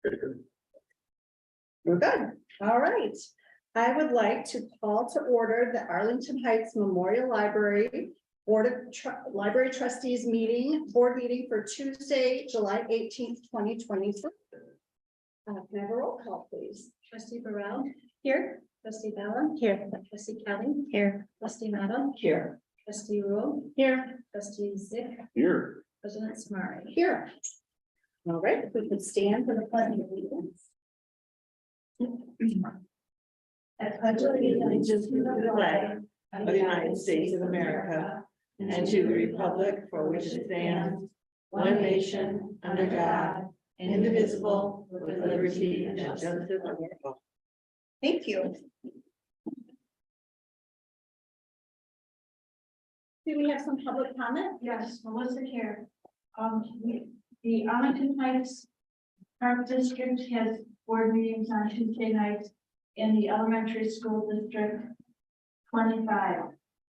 We're good. All right. I would like to call to order the Arlington Heights Memorial Library Board of Library Trustees board meeting for Tuesday, July 18th, 2023. Can I have a roll call, please? Trustee Burrell, Here. trustee Bella, Here. trustee Kelly, Here. trustee Madden, Here. trustee Rule, Here. trustee Zick, Here. president Samari. Here. All right, we can stand for the pledge of allegiance. I pledge allegiance to the flag of the United States of America and to the republic for which it stands, one nation, under God, indivisible, with liberty and justice for all. Thank you. Do we have some public comment? Yes, Melissa here. The Arlington Heights Park District has board meetings on Tuesday nights, and the elementary school district 25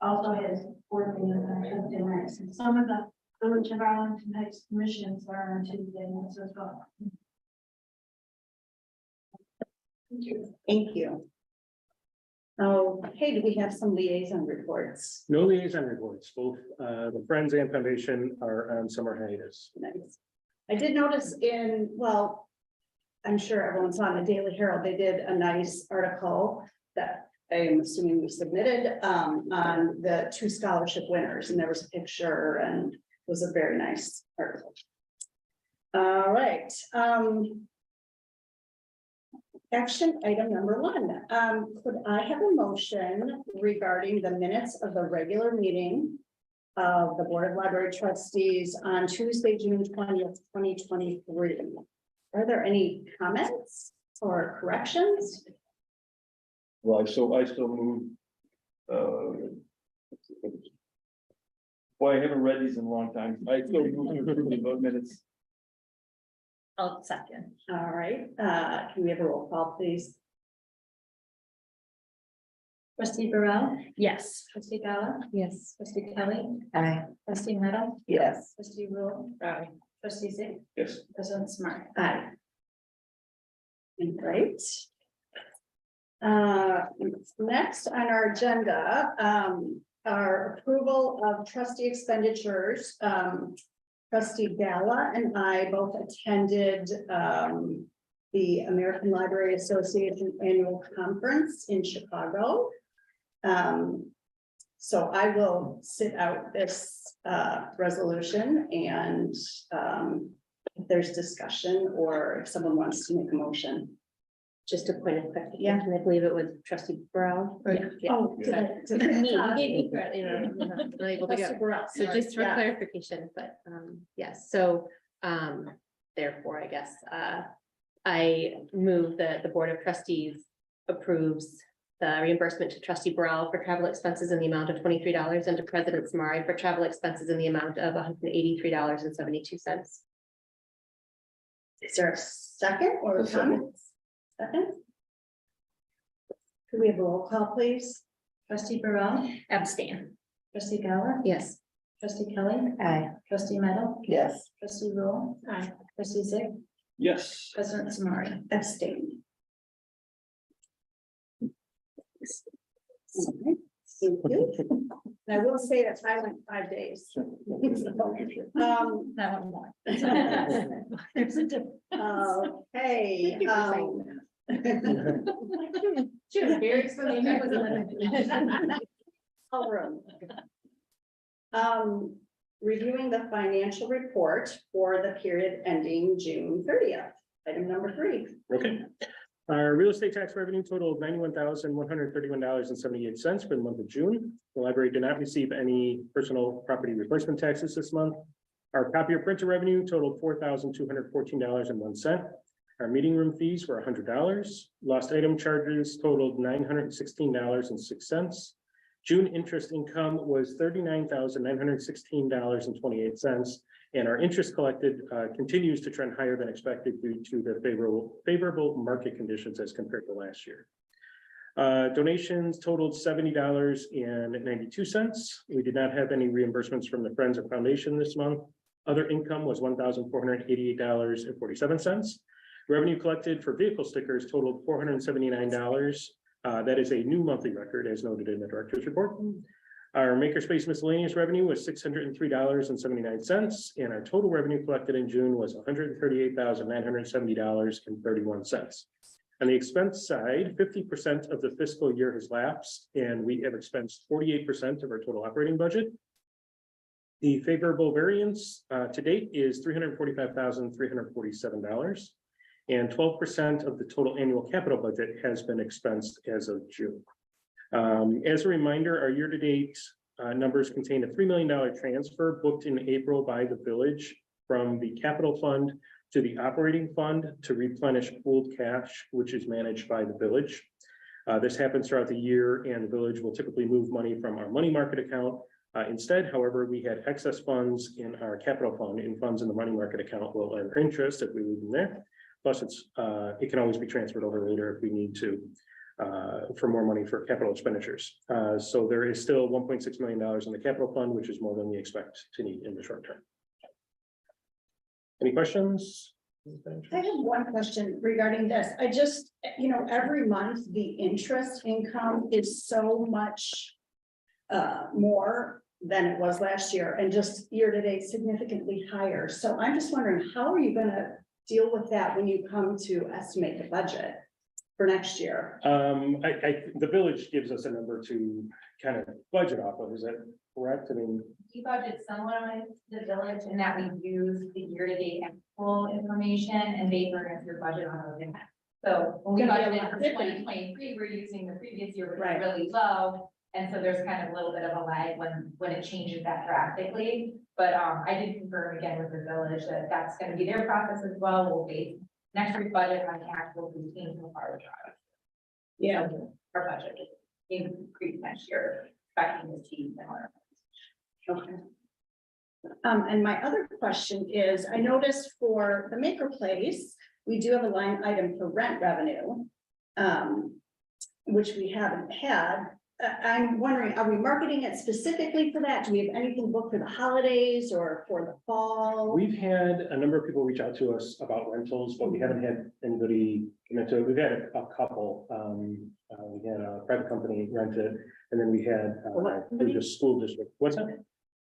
also has board meetings on Tuesday nights. And some of the Village of Arlington Heights commissions are on Tuesday nights as well. Thank you. Okay, do we have some liaison reports? No liaison reports. Both the Friends and Foundation are on summer hiatus. Nice. I did notice I'm sure everyone saw in the Daily Herald, they did a nice article that I'm assuming we submitted on the 2 scholarship winners, and there was a picture, and it was a very nice article. All right. Action item number 1. Could I have a motion regarding the minutes of the regular meeting of the Board of Library Trustees on Tuesday, June 20th, 2023? Are there any comments or corrections? Well, I still move. Boy, I haven't read these in a long time. I still move to approve the vote minutes. I'll second. All right, can we have a roll call, please? Trustee Burrell, Yes. trustee Bella, Yes. trustee Kelly, Aye. trustee Madden, Yes. trustee Rule, trustee Zick, Yes. president Samari. Aye. Great. Next on our agenda, our approval of trustee expenditures. Trustee Bella and I both attended the American Library Association Annual Conference in Chicago. So I will sit out this resolution, and if there's discussion or if someone wants to make a motion. Just a point of clarification, I believe it was trustee Brown. Yeah. Oh, did I- did I- Me, you gave me credit, I'm not able to Trustee go. Burrell, So sorry. just for Yeah. clarification, but yes, so therefore, I guess I move that the Board of Trustees approves the reimbursement to trustee Burrell for travel expenses in the amount of $23 and to President Samari for travel expenses in the amount of $183.72. Is there a second or A second. comments? Second? Could we have a roll call, please? Trustee Burrell, Abstain. trustee Bella, Yes. trustee Kelly, Aye. trustee Madden, Yes. trustee Rule, trustee Zick, Yes. president Samari. Abstain. Thank you. And I will say that I went 5 days. That one more. There's a difference. Okay. She was very excited. All room. Reviewing the financial report for the period ending June 30th. Item number 3. Okay. Our real estate tax revenue totaled $91,131.78 for the month of June. The library did not receive any personal property replacement taxes this month. Our copier printer revenue totaled $4,214.01. Our meeting room fees were $100. Lost item charges totaled $916.06. June interest income was $39,916.28. And our interest collected continues to trend higher than expected due to the favorable market conditions as compared to last year. Donations totaled $70.92. We did not have any reimbursements from the Friends of Foundation this month. Other income was $1,488.47. Revenue collected for vehicle stickers totaled $479. That is a new monthly record as noted in the director's report. Our makerspace miscellaneous revenue was $603.79, and our total revenue collected in June was $138,970.31. On the expense side, 50% of the fiscal year has lapsed, and we have expensed 48% of our total operating budget. The favorable variance to date is $345,347, and 12% of the total annual capital budget has been expensed as of June. As a reminder, our year-to-date numbers contain a $3 million transfer booked in April by the village from the capital fund to the operating fund to replenish pooled cash, which is managed by the village. This happens throughout the year, and the village will typically move money from our money market account. Instead, however, we had excess funds in our capital fund, and funds in the money market account will earn interest if we leave them there. Plus, it can always be transferred over later if we need to for more money for capital expenditures. So there is still $1.6 million in the capital fund, which is more than we expect to need in the short term. Any questions? I have one question regarding this. I just, every month, the interest income is so much more than it was last year, and just year to date significantly higher. So I'm just wondering, how are you gonna deal with that when you come to estimate the budget for next year? The village gives us a number to kind of budget off of. Is that correct? I mean, We budget similar to the village in that we use the year-to-date actual information and they furnish your budget on those impacts. So when we Gonna be a budgeted lot for different. 2023, we're using the previous year, which Right. was really low. And so there's kind of a little bit of a lag when it changes that drastically. But I did confirm again with the village that that's gonna be their process as well. We'll base next year's budget on the actual routine so far. Yeah. Our budget increase next year, expecting to see similar. Okay. And my other question is, I noticed for the Maker Place, we do have a line item for rent revenue, which we haven't had. I'm wondering, are we marketing it specifically for that? Do we have anything booked for the holidays or for the fall? we've had a number of people reach out to us about rentals, but we haven't had anybody commit to it. We've had a couple. We had a private company rent it, and then we had the school district. What's that?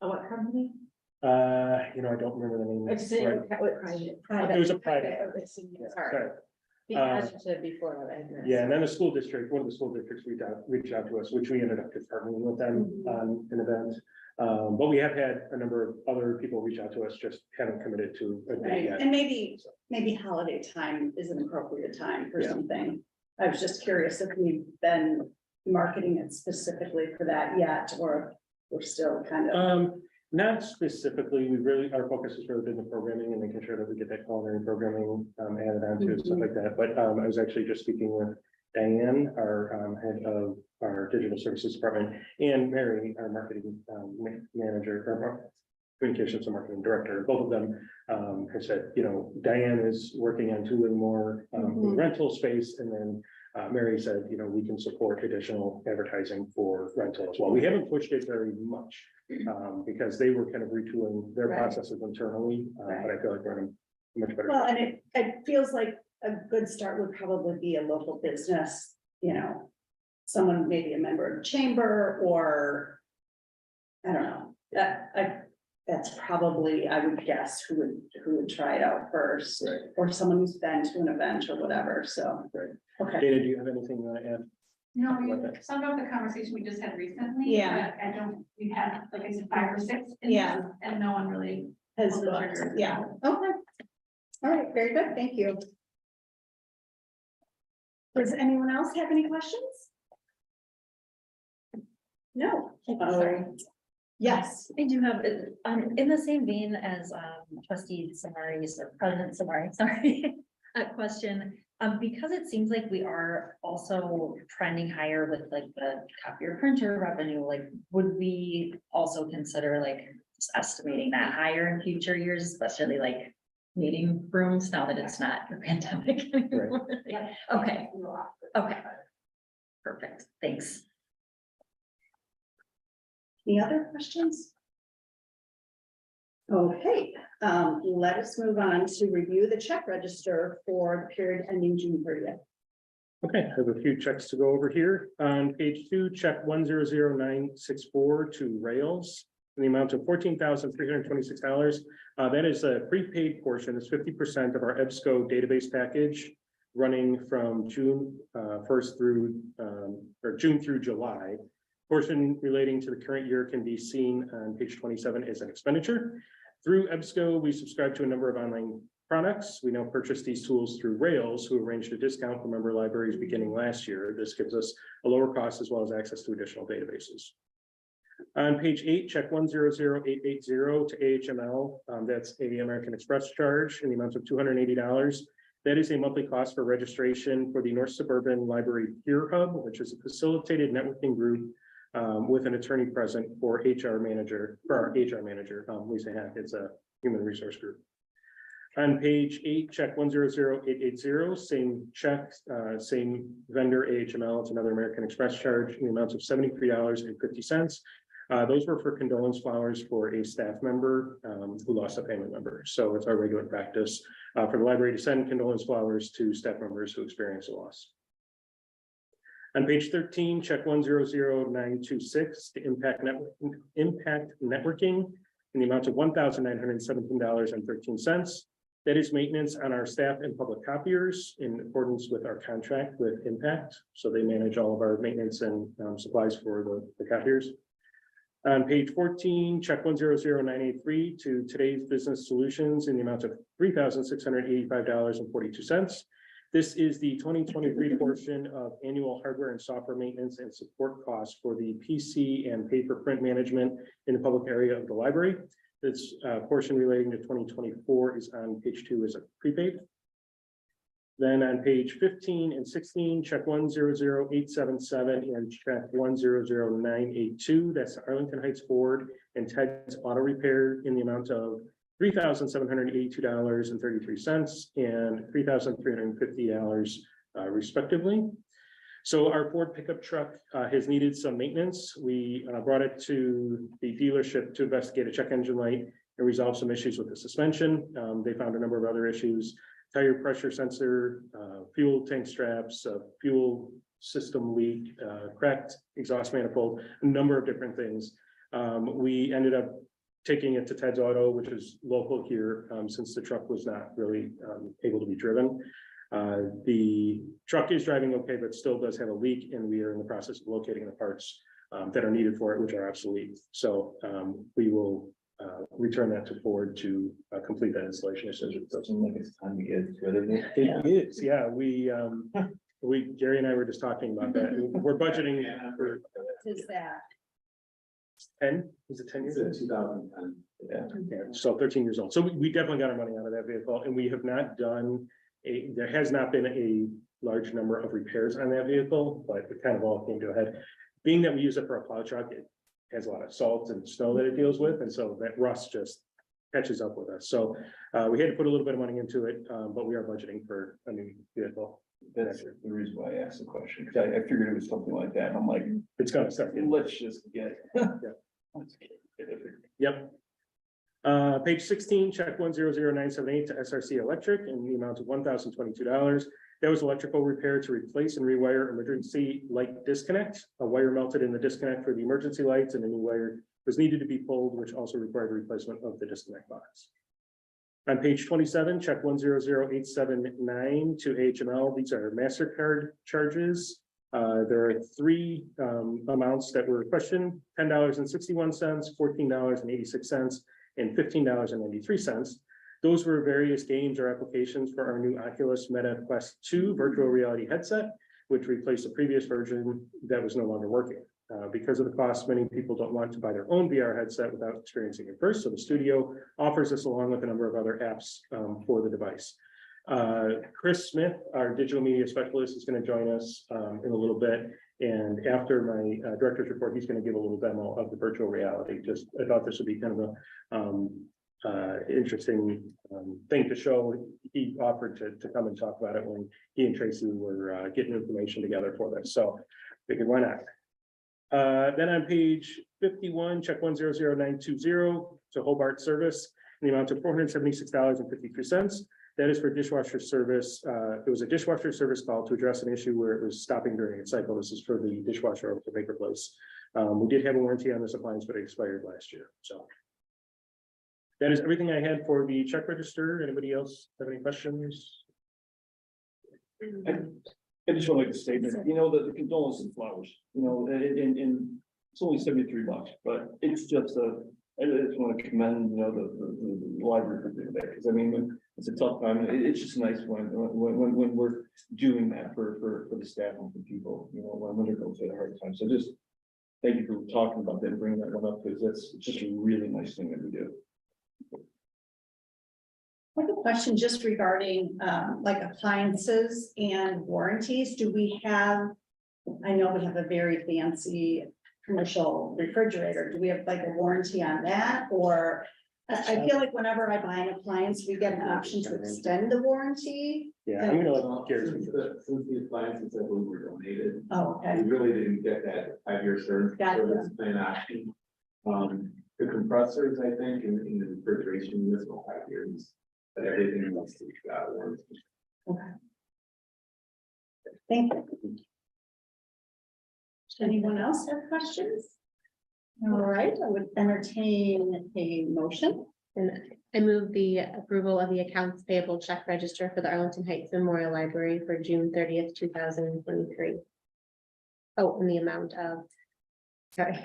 What company? I don't remember the name. It's Right. private. It was a private. Sorry. Sorry. Because you said before that. Yeah, and then the school district, one of the school districts reached out to us, which we ended up just partnering with them on an event. But we have had a number of other people reach out to us, just haven't committed to a date Right, yet. and maybe holiday time is an appropriate time for Yeah. something. I was just curious if we've been marketing it specifically for that yet, or we're still kind of. Not specifically, our focus has really been the programming and making sure that we get that culinary programming added on to stuff like that. But I was actually just speaking with Diane, our head of our digital services department, and Mary, our marketing manager, or communications and marketing director. Both of them have said, Diane is working on doing more rental space, and then Mary said, we can support additional advertising for rental as well. We haven't pushed it very much because they were kind of retooling their Right. processes internally, but I feel like we're in a much better. Well, and it feels like a good start would probably be a local business, someone maybe a member of the chamber, or I don't know, that's probably, I would guess, who would try it out first, Right. or someone who's been to an event or whatever, so. Right. Okay, Dana, do you have anything you want to add? No, Okay. some of the conversation we just had recently. Yeah. but we had, like I said, 5 or 6. Yeah. And no one really. has pulled the booked, trigger. yeah, okay. All right, very good, thank you. Does anyone else have any questions? No. Sorry. Yes, I do have, in the same vein as trustee Samari's or President Samari, sorry, a question. Because it seems like we are also trending higher with like the copier printer revenue, like would we also consider like just estimating that higher in future years, especially like meeting rooms now that it's not a pandemic anymore? Yeah. Okay, okay. Perfect, thanks. any other questions? Okay, let us move on to review the check register for the period ending June 30th. Okay, I have a few checks to go over here. On page 2, check 100964 to Rails in the amount of $14,326. That is a prepaid portion. It's 50% of our EBSCO database package running from June 1st through or June through July. Portion relating to the current year can be seen on page 27 as an expenditure. Through EBSCO, we subscribe to a number of online products. We now purchase these tools through Rails, who arranged a discount for member libraries beginning last year. This gives us a lower cost as well as access to additional databases. On page 8, check 100880 to AHML. That's a American Express charge in the amount of $280. That is a monthly cost for registration for the North Suburban Library Peer Hub, which is a facilitated networking group with an attorney present for our HR manager, Lisa Hack. It's a human resource group. On page 8, check 100880, same check, same vendor, AHML. It's another American Express charge in the amount of $73.50. Those were for condolence flowers for a staff member who lost a family member. So it's our regular practice for the library to send condolence flowers to staff members who experience a loss. On page 13, check 100926 to Impact Networking in the amount of $1,917.13. That is maintenance on our staff and public copiers in accordance with our contract with Impact. So they manage all of our maintenance and supplies for the copiers. On page 14, check 100983 to Today's Business Solutions in the amount of $3,685.42. This is the 2023 portion of annual hardware and software maintenance and support costs for the PC and paper print management in the public area of the library. This portion relating to 2024 is on page 2 as a prepaid. Then on page 15 and 16, check 100877 and check 100982. That's the Arlington Heights Board and Ted's Auto Repair in the amount of $3,782.33 and $3,350 respectively. So our Ford pickup truck has needed some maintenance. We brought it to the dealership to investigate a check engine light and resolve some issues with the suspension. They found a number of other issues: tire pressure sensor, fuel tank straps, fuel system leak, cracked exhaust manifold, a number of different things. We ended up taking it to Ted's Auto, which is local here, since the truck was not really able to be driven. The truck is driving okay, but still does have a leak, and we are in the process of locating the parts that are needed for it, which are obsolete. So we will return that to Ford to complete that installation. It doesn't like it's time to get rid of it. It is, yeah. Gary and I were just talking about that. We're budgeting for Is that? 10, is it 10 years? It's 2010. Yeah, so 13 years old. So we definitely got our money out of that vehicle, and we have not done there has not been a large number of repairs on that vehicle, but it kind of all came to a head. Being that we use it for a plow truck, it has a lot of salt and snow that it deals with, and so that rust just catches up with us. So we had to put a little bit of money into it, but we are budgeting for a new vehicle. That's the reason why I asked the question, because I figured it was something like that. I'm like, It's gonna start. let's just get. Let's get it. Yep. Page 16, check 100978 to SRC Electric in the amount of $1,022. That was electrical repair to replace and rewire emergency light disconnect. A wire melted in the disconnect for the emergency lights, and a new wire was needed to be pulled, which also required replacement of the disconnect box. On page 27, check 100879 to HML. These are MasterCard charges. There are 3 amounts that were questioned: $10.61, $14.86, and $15.93. Those were various games or applications for our new Oculus Meta Quest 2 virtual reality headset, which replaced the previous version that was no longer working. Because of the cost, many people don't want to buy their own VR headset without experiencing it first. So the studio offers this along with a number of other apps for the device. Chris Smith, our digital media specialist, is going to join us in a little bit. And after my director's report, he's going to give a little demo of the virtual reality. I thought this would be kind of a interesting thing to show. He offered to come and talk about it when he and Tracy were getting information together for this. So figured, why not? Then on page 51, check 100920 to Hobart Service. in the amount of $476.53. That is for dishwasher service. It was a dishwasher service call to address an issue where it was stopping during its cycle. This is for the dishwasher over the Baker Place. We did have a warranty on this appliance, but it expired last year, so. That is everything I had for the check register. Anybody else have any questions? I just want to make a statement, you know, the condolence and flowers, you know, and it's only $73, but it's just I just want to commend, you know, the library for doing that, because I mean, it's a tough time. It's just nice when we're doing that for the staff and for people, you know, when they're going through a hard time. So just thank you for talking about that and bringing that one up, because that's just a really nice thing that we do. I have a question just regarding, like appliances and warranties. Do we have, I know we have a very fancy commercial refrigerator. Do we have like a warranty on that? Or I feel like whenever I buy an appliance, we get an option to extend the warranty. Yeah, I'm gonna let Gary speak. Since the appliances that were donated, Oh, okay. we really didn't get that 5-year service plan option. The compressors, I think, in the refrigeration units will 5 years, but everything else is got warranty. Okay. Thank you. Does anyone else have questions? All right, I would entertain a motion. And I move the approval of the accounts payable check register for the Arlington Heights Memorial Library for June 30th, 2023. Oh, in the amount of, sorry.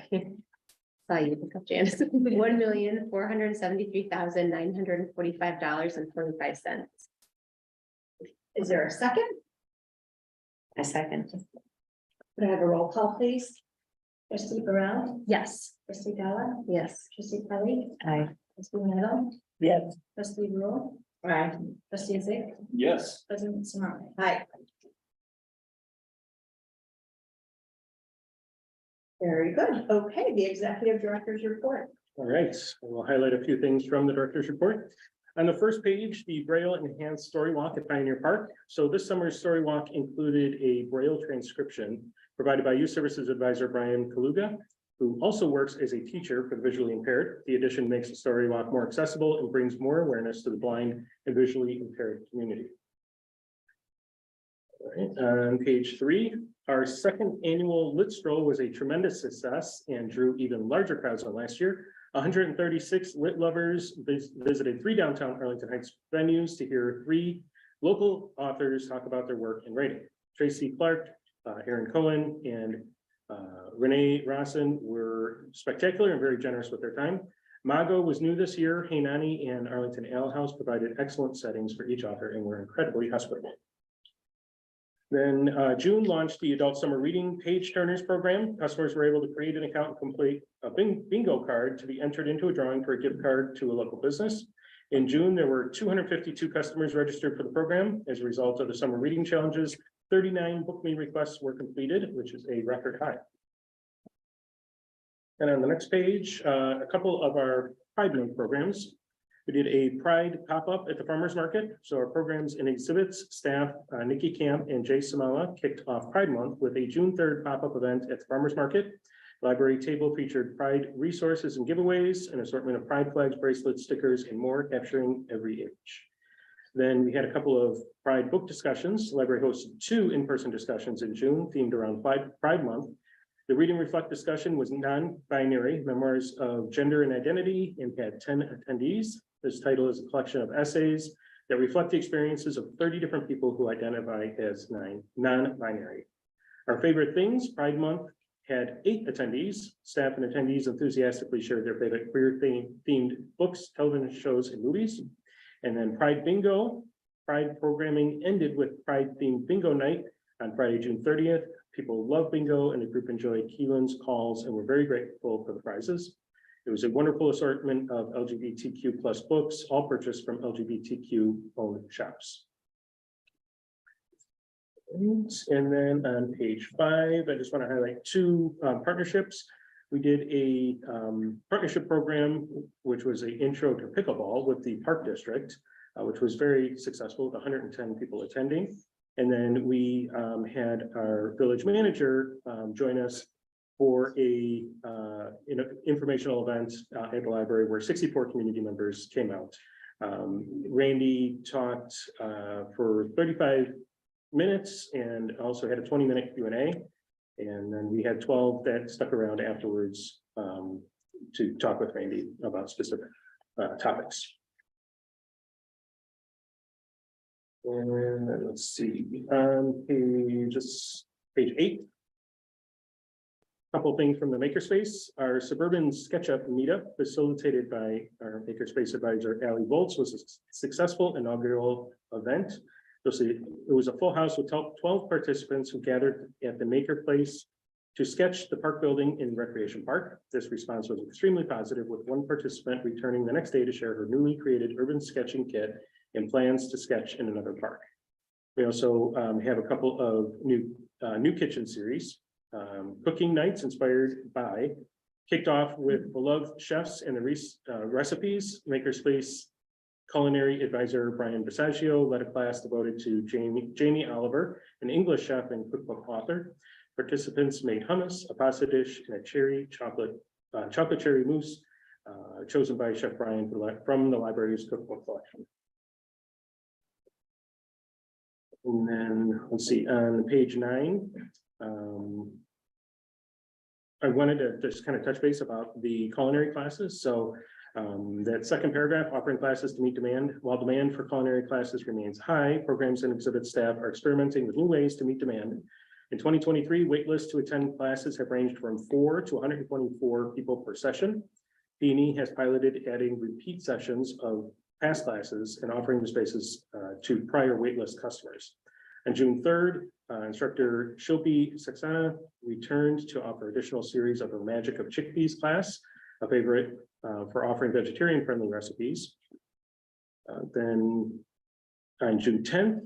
Saw you pick up, Janice. $1,473,945.25. Is there a second? A second. Could I have a roll call, please? Trustee Burrell, Yes. trustee Dalla, Yes. trustee Kelly, Aye. trustee Nettle, Yes. trustee Rule. Aye. Trustee Zig, Yes. president Samara. Aye. Very good. Okay, the executive director's report. All right, we'll highlight a few things from the director's report. On the first page, the Braille Enhanced Story Walk at Pioneer Park. So this summer's Story Walk included a Braille transcription provided by Youth Services Advisor Brian Kaluga, who also works as a teacher for the visually impaired. The addition makes the Story Walk more accessible and brings more awareness to the blind and visually impaired community. All right, on page 3, our second annual Lit Stroll was a tremendous success and drew even larger crowds than last year. 136 lit lovers visited 3 downtown Arlington Heights venues to hear 3 local authors talk about their work and writing. Tracy Clark, Aaron Cohen, and Renee Rossin were spectacular and very generous with their time. Mago was new this year. Hainani and Arlington Ale House provided excellent settings for each author and were incredibly hospitable. Then June launched the Adult Summer Reading Page Turners program. Customers were able to create an account and complete a bingo card to be entered into a drawing for a gift card to a local business. In June, there were 252 customers registered for the program. As a result of the summer reading challenges, 39 Book Me requests were completed, which is a record high. And on the next page, a couple of our Pride Month programs. We did a Pride pop-up at the farmers market. So our programs and exhibits staff, Nikki Camp and Jay Samala kicked off Pride Month with a June 3rd pop-up event at the farmers market. Library table featured Pride resources and giveaways, an assortment of Pride flags, bracelets, stickers, and more, capturing every age. Then we had a couple of Pride book discussions. The library hosted 2 in-person discussions in June themed around Pride Month. The Read and Reflect discussion was non-binary memoirs of gender and identity and had 10 attendees. This title is a collection of essays that reflect the experiences of 30 different people who identify as non-binary. Our favorite things, Pride Month had 8 attendees. Staff and attendees enthusiastically shared their favorite queer themed books, television shows, and movies. And then Pride Bingo, Pride programming ended with Pride themed bingo night on Friday, June 30th. People love bingo and the group enjoyed Keelan's calls and were very grateful for the prizes. It was a wonderful assortment of LGBTQ+ books, all purchased from LGBTQ owned shops. And then on page 5, I just want to highlight 2 partnerships. We did a partnership program, which was an intro to pickleball with the Park District, which was very successful with 110 people attending. And then we had our village manager join us for a informational event at the library where 64 community members came out. Randy talked for 35 minutes and also had a 20-minute Q&A. And then we had 12 that stuck around afterwards to talk with Randy about specific topics. And then let's see, page 8. Couple things from the Makerspace. Our suburban SketchUp meetup facilitated by our Makerspace advisor, Allie Volz, was a successful inaugural event. It was a full house with 12 participants who gathered at the Makerspace to sketch the park building in Recreation Park. This response was extremely positive, with one participant returning the next day to share her newly created urban sketching kit and plans to sketch in another park. We also have a couple of new kitchen series. Cooking nights inspired by, kicked off with beloved chefs and the recipes. Makerspace culinary advisor Brian Bisagio led a class devoted to Jamie Oliver, an English chef and cookbook author. Participants made hummus, a pasta dish, and a chocolate cherry mousse, chosen by Chef Brian from the library's cookbook collection. And then let's see, on page 9. I wanted to just kind of touch base about the culinary classes. So that second paragraph, offering classes to meet demand. While demand for culinary classes remains high, programs and exhibit staff are experimenting with new ways to meet demand. In 2023, waitlists to attend classes have ranged from 4 to 124 people per session. P&E has piloted adding repeat sessions of past classes and offering the spaces to prior waitlist customers. On June 3rd, instructor Shilpi Saxena returned to offer additional series of the Magic of Chickpeas class, a favorite for offering vegetarian-friendly recipes. Then on June 10th,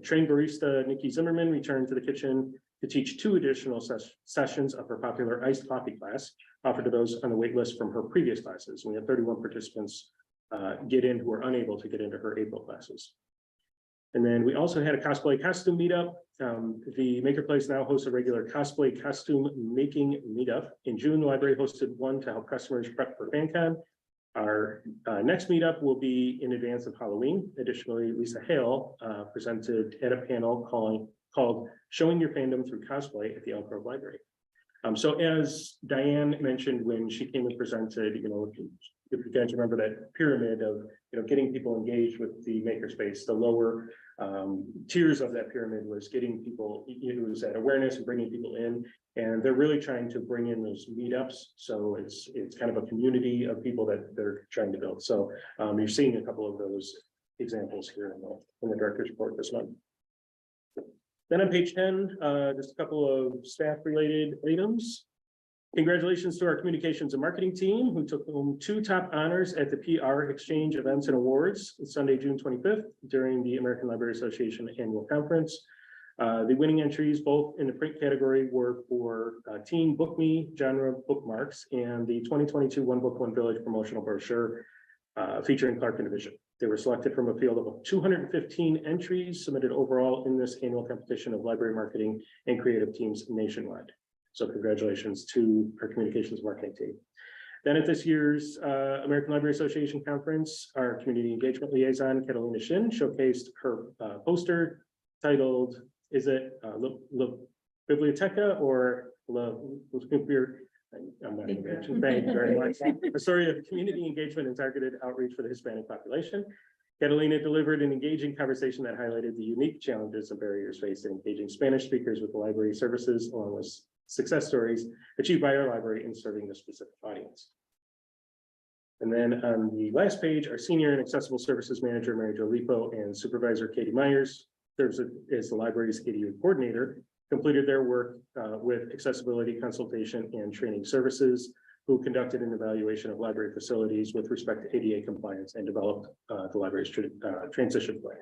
trained barista Nikki Zimmerman returned to the kitchen to teach 2 additional sessions of her popular iced coffee class, offered to those on the wait list from her previous classes. We had 31 participants get in who were unable to get into her April classes. And then we also had a cosplay costume meetup. The Makerplace now hosts a regular cosplay costume making meetup. In June, the library hosted one to help customers prep for FanCon. Our next meetup will be in advance of Halloween. Additionally, Lisa Hale presented at a panel called Showing Your Fandom Through Cosplay at the Elk Grove Library. So as Diane mentioned when she came and presented, if you guys remember that pyramid of getting people engaged with the Makerspace, the lower tiers of that pyramid was getting people, it was that awareness and bringing people in, and they're really trying to bring in those meetups. So it's kind of a community of people that they're trying to build. So you're seeing a couple of those examples here in the director's report this month. Then on page 10, just a couple of staff related items. Congratulations to our communications and marketing team who took home 2 top honors at the PR Exchange Events and Awards Sunday, June 25th during the American Library Association annual conference. The winning entries, both in the print category, were for Teen Book Me genre bookmarks and the 2022 One Book, One Village promotional brochure featuring Clark and Division. They were selected from a field of 215 entries submitted overall in this annual competition of library marketing and creative teams nationwide. So congratulations to our communications marketing team. Then at this year's American Library Association conference, our community engagement liaison, Catalina Shin, showcased her poster titled, is it La Biblioteca or La I'm not even mentioning. Thank you very much. A story of community engagement and targeted outreach for the Hispanic population. Catalina delivered an engaging conversation that highlighted the unique challenges and barriers faced in engaging Spanish speakers with the library services, along with success stories achieved by our library in serving the specific audience. And then on the last page, our senior and accessible services manager, Mary Jo Lipo, and supervisor Katie Myers, serves as the library's ADA coordinator, completed their work with accessibility consultation and training services, who conducted an evaluation of library facilities with respect to ADA compliance and developed the library's transition plan.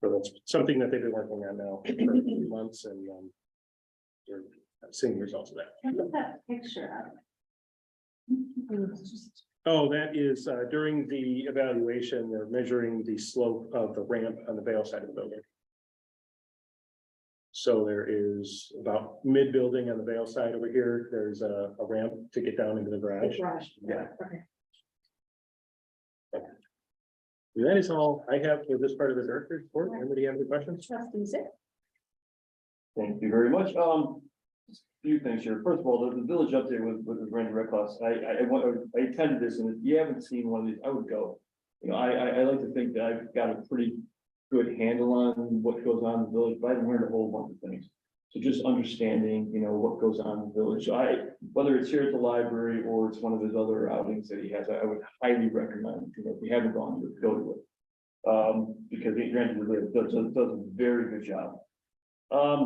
So that's something that they've been working on now for a few months, and they're seeing results of that. What is that picture of? Oh, that is during the evaluation, they're measuring the slope of the ramp on the Vale side of the building. So there is about mid-building on the Vale side over here, there's a ramp to get down into the garage. Yeah. Okay. That is all I have for this part of the director's report. Anybody have any questions? Trustees, it. Thank you very much. Few things here. First of all, the village update with Randy Redcross. I attended this, and if you haven't seen one of these, I would go. You know, I like to think that I've got a pretty good handle on what goes on in the village, but I learned a whole bunch of things. So just understanding, you know, what goes on in the village. So whether it's here at the library or it's one of his other outings that he has, I would highly recommend, you know, if you haven't gone to it, go to it. Because Randy does a very good job. I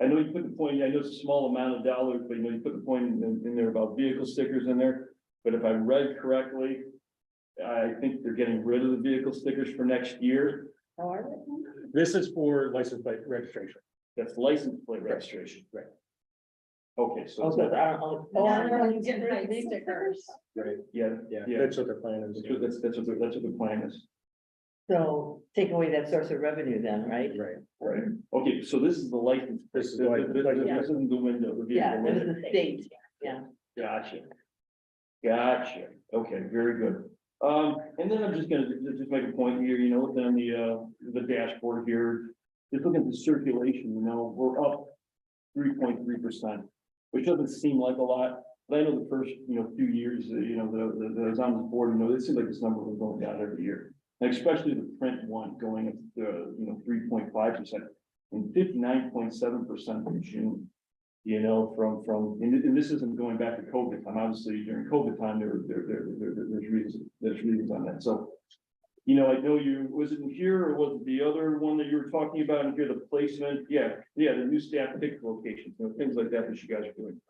know you put the point, I know it's a small amount of dollars, but you know, you put the point in there about vehicle stickers in there. But if I read correctly, I think they're getting rid of the vehicle stickers for next year. This is for license plate registration. That's license plate registration. Right. Okay, so. Also, Right. Yeah, Yeah, yeah. that's what their plan is. That's what the plan is. So take away that source of revenue then, right? Right. Right. Okay, so this is the license. This is the license. This isn't the window. the vehicle Yeah, this window. is the state, yeah. Gotcha. Gotcha. Okay, very good. And then I'm just gonna just make a point here, you know, looking on the dashboard here, just looking at the circulation, you know, we're up 3.3%, which doesn't seem like a lot. But I know the first, you know, few years, you know, the I was on the board, you know, it seemed like this number was going down every year. And especially the print one going up to, you know, 3.5% and 59.7% in June. You know, and this isn't going back to COVID time. Obviously, during COVID time, there's reasons on that. So, you know, I know was it in here or was it the other one that you were talking about in here, the placement? Yeah, the new staff pick locations, you know, things like that you guys are doing.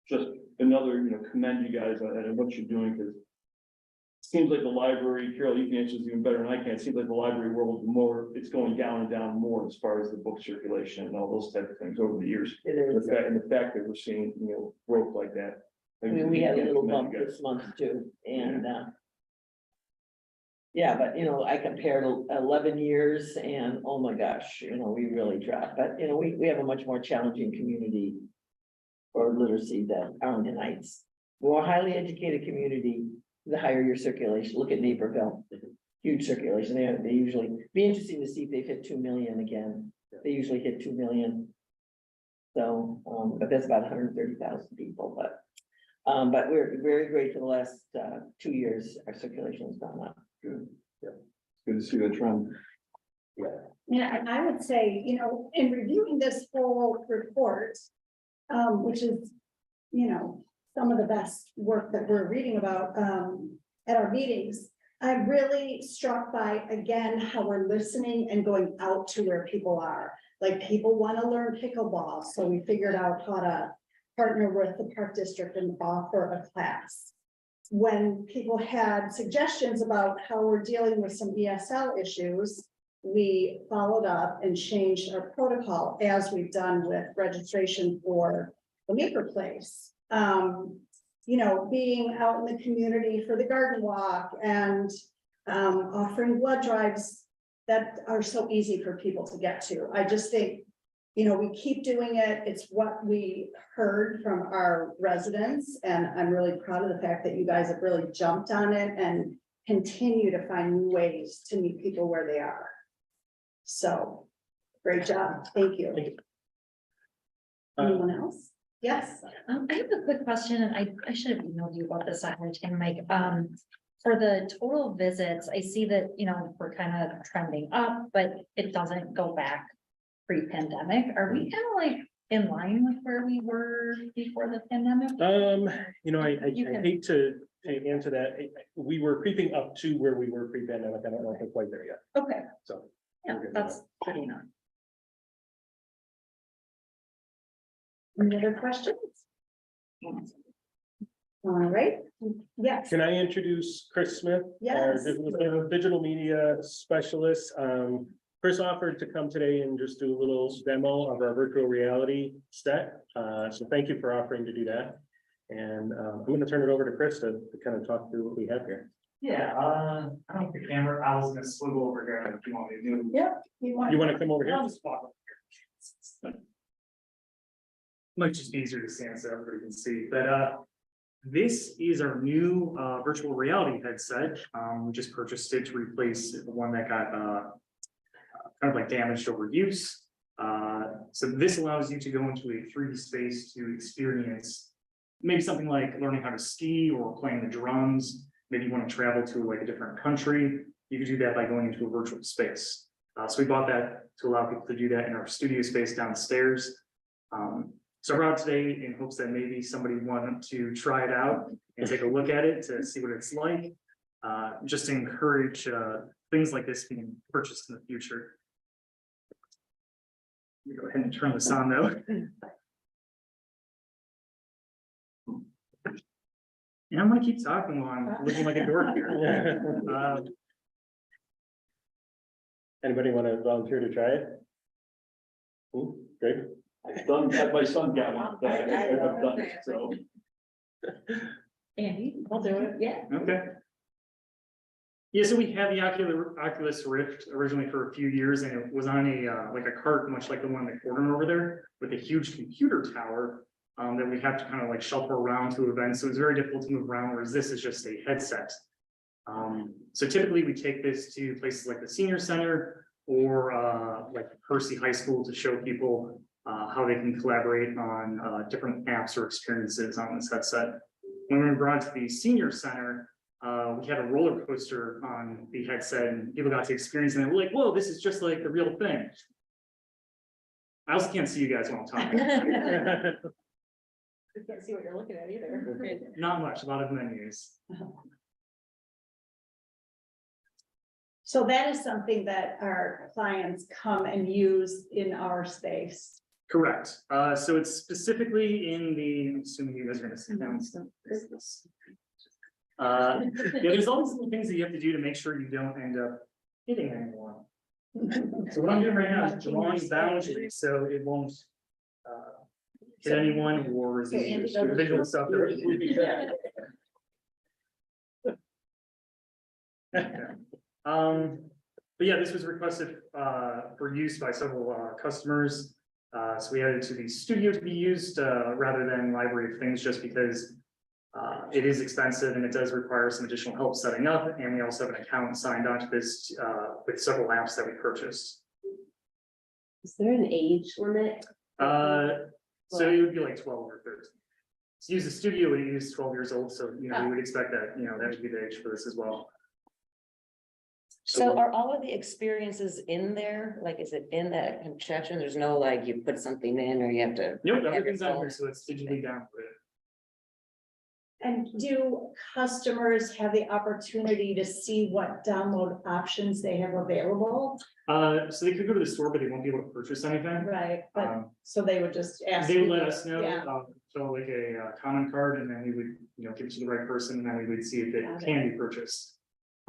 Just another, you know, commend you guys on what you're doing, because it seems like the library, Carol, you can answer this even better than I can. It seems like the library world it's going down and down more as far as the book circulation and all those type of things over the years. It is. And the fact that we're seeing, you know, growth like that. I mean, we had a little commend bump you guys. this month too, and, yeah, but you know, I compared 11 years and oh my gosh, you know, we really dropped, but you know, we have a much more challenging community for literacy than Arlington Heights. We're a highly educated community, the higher your circulation. Look at Naperville, huge circulation. They usually, be interesting to see if they've hit 2 million again. They usually hit 2 million. So, but that's about 130,000 people, but we're very great for the last 2 years. Our circulation has gone up. Good. Yeah. Good to see that trend. Yeah, and I would say, you know, in reviewing this whole report, which is, you know, some of the best work that we're reading about at our meetings, I'm really struck by, again, how we're listening and going out to where people are. Like, people want to learn pickleball, so we figured out how to partner with the park district and offer a class. When people had suggestions about how we're dealing with some ESL issues, we followed up and changed our protocol, as we've done with registration for the Maker Place. You know, being out in the community for the garden walk and offering blood drives that are so easy for people to get to. I just think, you know, we keep doing it. It's what we heard from our residents, and I'm really proud of the fact that you guys have really jumped on it and continue to find new ways to meet people where they are. So, great job. Thank you. Anyone else? Yes. I have a quick question, and I should have emailed you about this ahead of time, Mike. For the total visits, I see that, you know, we're kind of trending up, but it doesn't go back pre-pandemic. Are we kind of like in line with where we were before the pandemic? You know, I hate to answer that. We were creeping up to where we were pre-pandemic. I don't know if we're quite there yet. Okay, So. yeah, that's good enough. Any other questions? All right. Yes. Can I introduce Chris Smith? Our Yes. digital media specialist. Chris offered to come today and just do a little demo of our virtual reality set. So thank you for offering to do that. And I'm going to turn it over to Chris to kind of talk through what we have here. Yeah, I don't think the camera, I was gonna swivel over here if you want me to do. Yeah. You want to come over here? I'll just walk over Might just be easier to stand so everybody can see, but this is our new virtual reality headset. We just purchased it to replace the one that got kind of like damaged over use. So this allows you to go into a 3D space to experience maybe something like learning how to ski or playing the drums. Maybe you want to travel to like a different country. You can do that by going into a virtual space. So we bought that to allow people to do that in our studio space downstairs. So I brought it today in hopes that maybe somebody wanted to try it out and take a look at it to see what it's like. Just to encourage things like this being purchased in the future. Let me go ahead and turn this on though. And I'm gonna keep talking while I'm looking like a dork here. Anybody want to volunteer to try it? Great. My son got one, but I've done it, so. Andy? I'll do it. Yeah. Okay. Yeah, so we had the Oculus Rift originally for a few years, and it was on a like a cart, much like the one in the corner over there, with a huge computer tower that we have to kind of like shuffle around to events. So it's very difficult to move around, whereas this is just a headset. So typically we take this to places like the senior center or like Percy High School to show people how they can collaborate on different apps or experiences on this headset. When we brought it to the senior center, we had a roller coaster on the headset and people got to experience it and they were like, whoa, this is just like the real thing. I also can't see you guys while I'm talking. You can't see what you're looking at either. Not much, a lot of menus. So that is something that our clients come and use in our space. Correct. So it's specifically in the, I'm assuming you guys are gonna sit down. Yeah, there's all these little things that you have to do to make sure you don't end up hitting anyone. So what I'm doing right now is drawing boundaries, so it won't hit anyone or So Andy the doesn't- visual stuff. But yeah, this was requested for use by several customers. So we added to the studio to be used rather than library of things, just because it is expensive and it does require some additional help setting up. And we also have an account signed onto this with several apps that we purchased. Is there an age limit? So it would be like 12 or 13. To use the studio, it is 12 years old, so you know, we would expect that, you know, that would be the age for this as well. So are all of the experiences in there? Like, is it in that contraption? There's no like you put something in or you have to. Nope, everything's on here, so it's digitally downloaded. And do customers have the opportunity to see what download options they have available? So they could go to the store, but they won't be able to purchase anything. Right, but Um, so they would just ask. They would you let to- us know, Yeah. so like a comment card, and then we would, you know, give it to the right person, and then we would see if it Got it. can be purchased.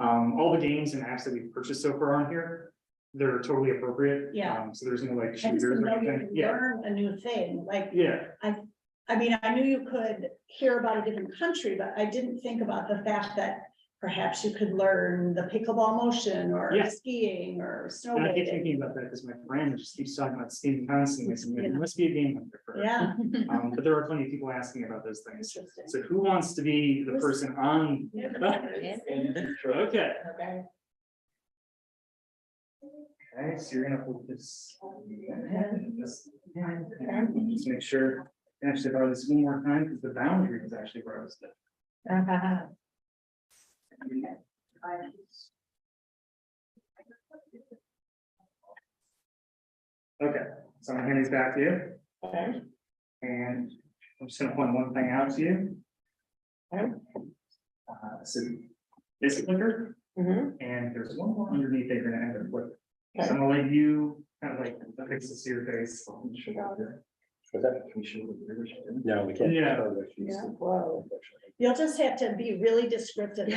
All the games and apps that we've purchased so far on here, they're totally appropriate. Yeah. So there's no like I just shooters didn't or know you anything. could Yeah, learn a new thing, like, yeah. I mean, I knew you could hear about a different country, but I didn't think about the fact that perhaps you could learn the pickleball motion or Yeah. skiing or And I keep snowboarding. thinking about that because my friend just keeps talking about skiing constantly, so there must be a game out there for her. Yeah. But there are plenty of people asking about those things. Interesting. So who wants to be the person on? Okay. Okay. Okay, so you're gonna hold this. Just make sure, actually borrow this one more time, because the boundary is actually where I was. Okay, so I'm gonna hand these back to you. Okay. And I'm just gonna point one thing out to you. So this clicker, and there's one more underneath that you're gonna end up with. So I'm gonna let you kind of like fix this to your face. No, we can't. Yeah. Whoa. You'll just have to be really descriptive.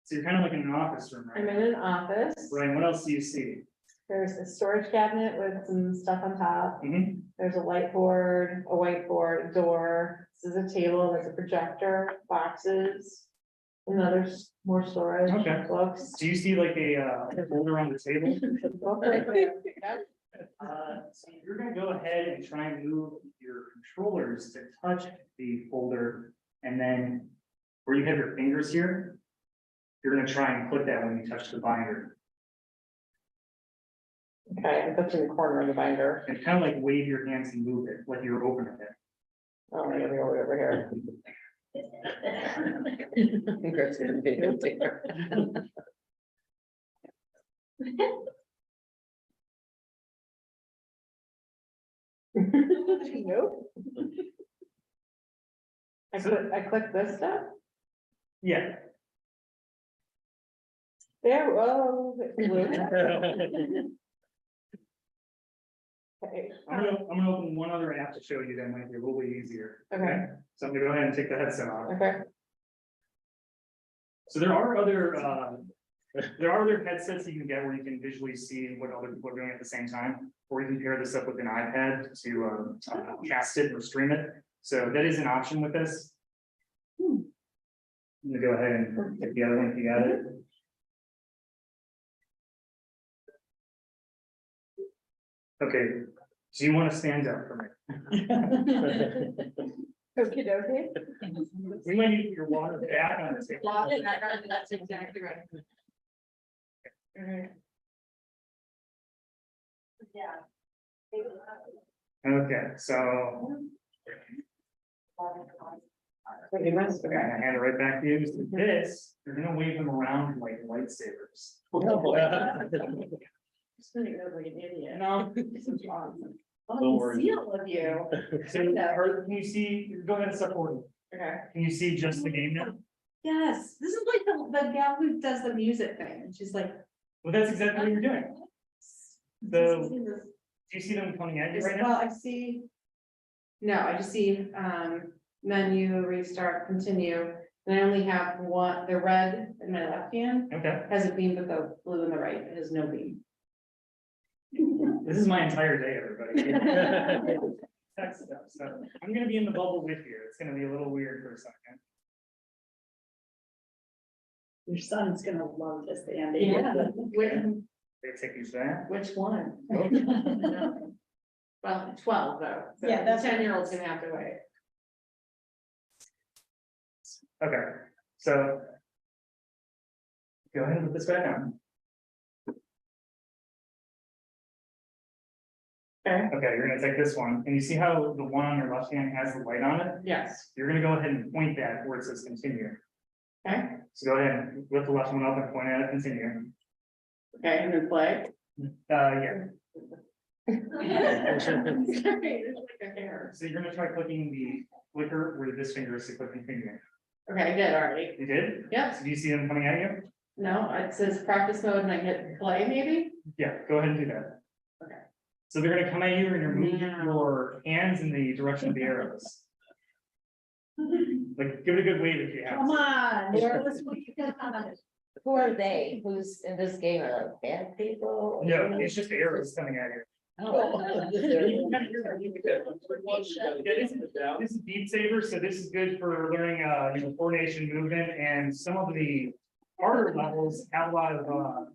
So you're kind of like in an office room, I'm right? in an office. Right, what else do you see? There's a storage cabinet with some stuff on top. Mhm. There's a whiteboard, a door. This is a table, there's a projector, boxes. Another more storage, Okay. books. Do you see like a folder on the table? Book right there. Yep. So you're gonna go ahead and try and move your controllers to touch the folder, and then where you have your fingers here, you're gonna try and click that when you touch the binder, Okay, I put in the corner of the binder. and kind of like wave your hands and move it, like you're opening it. Oh, I'm gonna go over here. Chris is a video taker. Nope. I click this stuff. Yeah. There, oh. Okay, I'm gonna open one other app to show you that might be a little bit easier. okay, So I'm gonna go ahead and take the headset off. okay. So there are other headsets that you can get where you can visually see what other people are doing at the same time, or you can pair this up with an iPad to cast it or stream it. So that is an option with this. I'm gonna go ahead and take the other one if you got it. Okay, so you want to stand up for me? Okey dokey. We might need your water back on the table. That's exactly right. Mhm. Okay, so What you must- I'm gonna hand it right back to you. So this, you're gonna wave them around like lightsabers. No. Don't worry. See all of you. So, or can you see, go ahead and start forward. Okay. Can you see just the game now? Yes, this is like the gal who does the music thing, and she's like. Well, that's exactly what you're doing. So, do you see them coming at you right now? Well, I see. No, I just see, menu, restart, continue, and I only have one, the red in my left hand Okay, has a beam, but the blue in the right has no beam. this is my entire day, everybody. Tech stuff, so I'm gonna be in the bubble with you. It's gonna be a little weird for a second. Your son's gonna love this, Andy. Yeah. They take you to that. Which one? Well, 12 though. So Yeah, that's- 10-year-old's gonna have to wait. Okay, so. Go ahead and put this back on. Okay. Okay, you're gonna take this one, and you see how the one on your left hand has the light on it? Yes, You're gonna go ahead and point that where it says continue. okay, So go ahead and lift the left one up and point at it, continue. okay, and then play. Yeah, Sorry, it's like a hair. so you're gonna try clicking the clicker where this finger is to click continue. Okay, I did already. You did? Yep, So do you see them coming at you? no, it says practice mode and I hit play maybe? Yeah, go ahead and do that. Okay. So they're gonna come at you and you're moving Yeah. your hands in the direction of the arrows. Like, give it a good wave if you have. Come on. Who are they? Who's in this game? Are like bad people? No, it's just arrows coming at you. Oh. Yeah, this is Beat Saber, so this is good for learning, coordination, movement, and some of the harder levels have a lot of,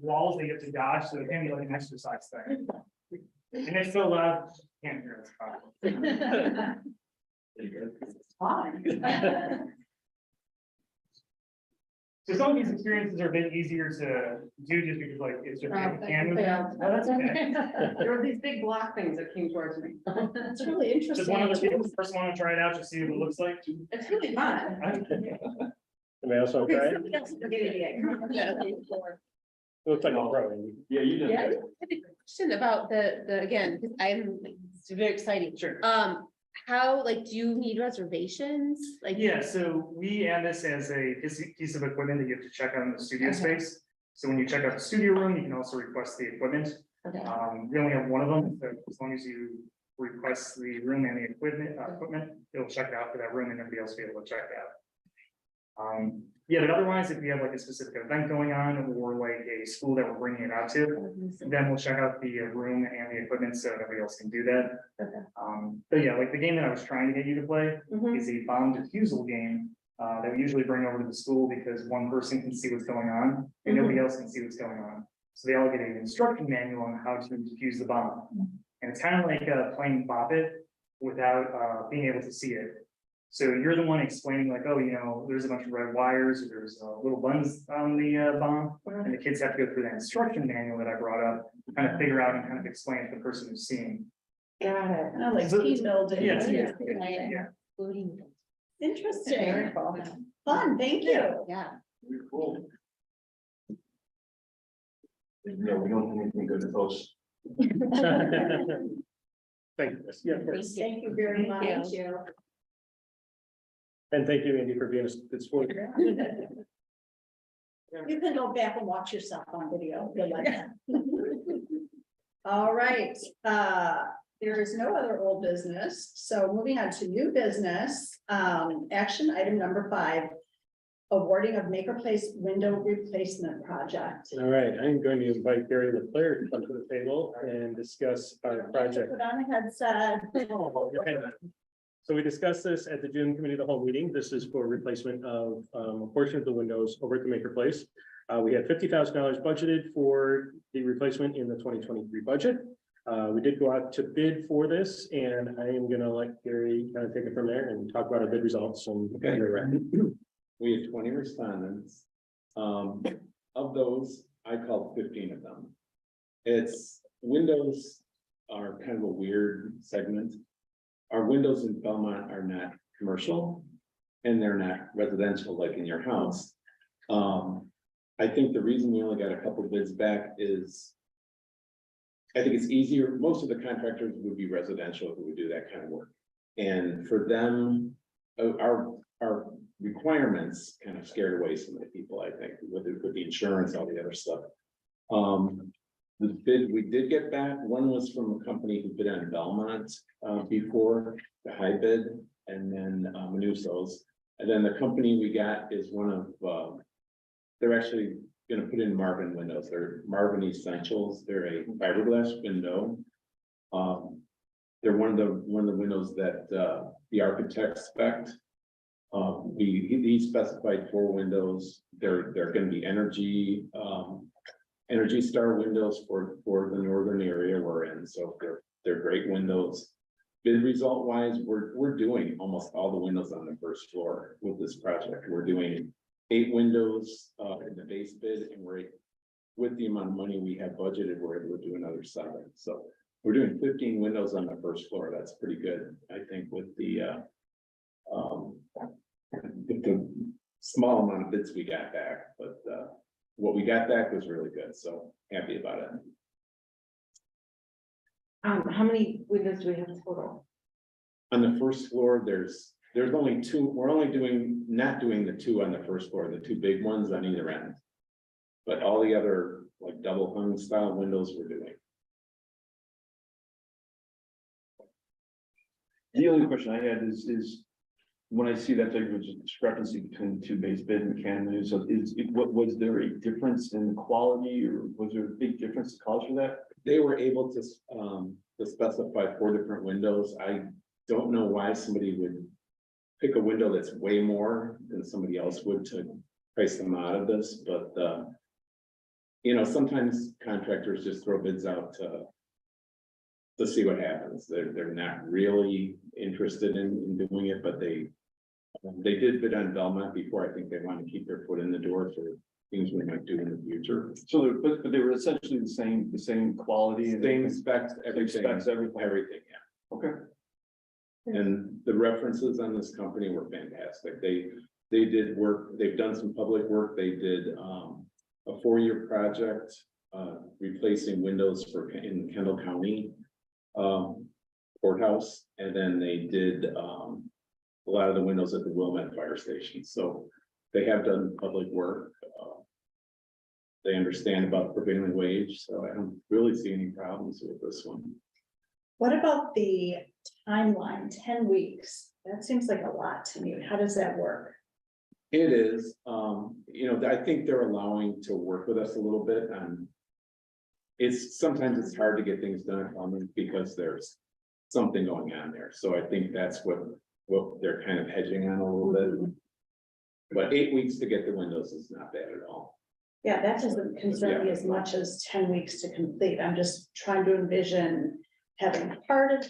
walls that you have to dodge, so it can be like an exercise thing. And it's so loud, you can't hear it. So some of these experiences are a bit easier to do just because like it's just. Yeah. No, that's okay. There were these big block things that came towards me. That's really interesting. Just one other people first want to try it out to see what it looks like. It's really fun. Anybody else want to try it? It looks like a pro. Yeah, you did. Yeah, I have a question about the, again, because I'm, it's very exciting. Sure. How, like, do you need reservations? Like, Yeah, so we add this as a piece of equipment that you have to check out in the studio space. So when you check out the studio room, you can also request the equipment. okay, We only have one of them, so as long as you request the room and the equipment, it'll check out for that room and everybody else will be able to check out. Yeah, but otherwise, if we have like a specific event going on or like a school that we're bringing it out to, then we'll check out the room and the equipment so everybody else can do that. Okay. But yeah, like the game that I was trying to get you to play Mhm. is a bomb defusal game that we usually bring over to the school because one person can see what's going on and nobody else can see what's going on. So they all get an instruction manual on how to defuse the bomb. And it's kind of like playing Bop It without being able to see it. So you're the one explaining like, oh, you know, there's a bunch of red wires, or there's little buttons on the bomb. And the kids have to go through that instruction manual that I brought up, kind of figure out and kind of explain to the person who's seeing. Got it. I like team building. Yeah, Yeah. Interesting, Very cool. fun, thank you. Yeah. Very cool. No, we don't have anything good to post. Thank you. Yeah, of course. Thank you very much. Thank you. And thank you, Andy, for being a good sport. You can go back and watch yourself on video. You'll like that. All right, there is no other old business, so moving on to new business, action item number 5. Awarding of Maker Place window replacement project. All right, I'm going to invite Gary Leclerc to come to the table and discuss our project. Put on a headset. So we discussed this at the June committee of the whole meeting. This is for replacement of a portion of the windows over at the Maker Place. We had $50,000 budgeted for the replacement in the 2023 budget. We did go out to bid for this, and I am gonna let Gary kind of take it from there and talk about our bid results and. Okay. We had 20 respondents. Of those, I called 15 of them. It's windows are kind of a weird segment. Our windows in Belmont are not commercial and they're not residential like in your house. I think the reason we only got a couple bids back is I think it's easier. Most of the contractors would be residential who would do that kind of work. And for them, our requirements kind of scared away some of the people, I think, with the insurance, all the other stuff. The bid we did get back, one was from a company who bid on Belmont before the high bid, and then Manuso's. And then the company we got is one of, they're actually gonna put in Marvin windows. They're Marvin Essentials. They're a fiberglass window. They're one of the windows that the architect spec'd. He specified 4 windows. They're gonna be Energy Star windows for the northern area we're in, so they're great windows. Bid result wise, we're doing almost all the windows on the first floor with this project. We're doing 8 windows in the base bid, and we're, with the amount of money we have budgeted, we're able to do another 7. So we're doing 15 windows on the first floor. That's pretty good, I think, with the small amount of bids we got back, but what we got back was really good, so happy about it. How many windows do we have total? On the first floor, there's only 2. We're only not doing the 2 on the first floor, the 2 big ones on either end. But all the other like double hung style windows we're doing. The only question I had is when I see that there was a discrepancy between the 2 base bid and Canada, so was there a difference in quality, or was there a big difference in cost for that? They were able to specify 4 different windows. I don't know why somebody would pick a window that's way more than somebody else would to price them out of this, but you know, sometimes contractors just throw bids out to see what happens. They're not really interested in doing it, but they did bid on Belmont before. I think they want to keep their foot in the door for things we might do in the future. So, but they were essentially the same quality and Same specs, everything. Everything, yeah. Okay. And the references on this company were fantastic. They did work, they've done some public work. They did a 4-year project replacing windows in Kendall County courthouse, and then they did a lot of the windows at the Wilmette Fire Station. So they have done public work. They understand about prevailing wage, so I don't really see any problems with this one. What about the timeline, 10 weeks? That seems like a lot to me. How does that work? It is, you know, I think they're allowing to work with us a little bit, and sometimes it's hard to get things done because there's something going on there. So I think that's what they're kind of hedging on a little bit. But 8 weeks to get the windows is not bad at all. Yeah, that doesn't concern me as much as 10 weeks to complete. I'm just trying to envision having part of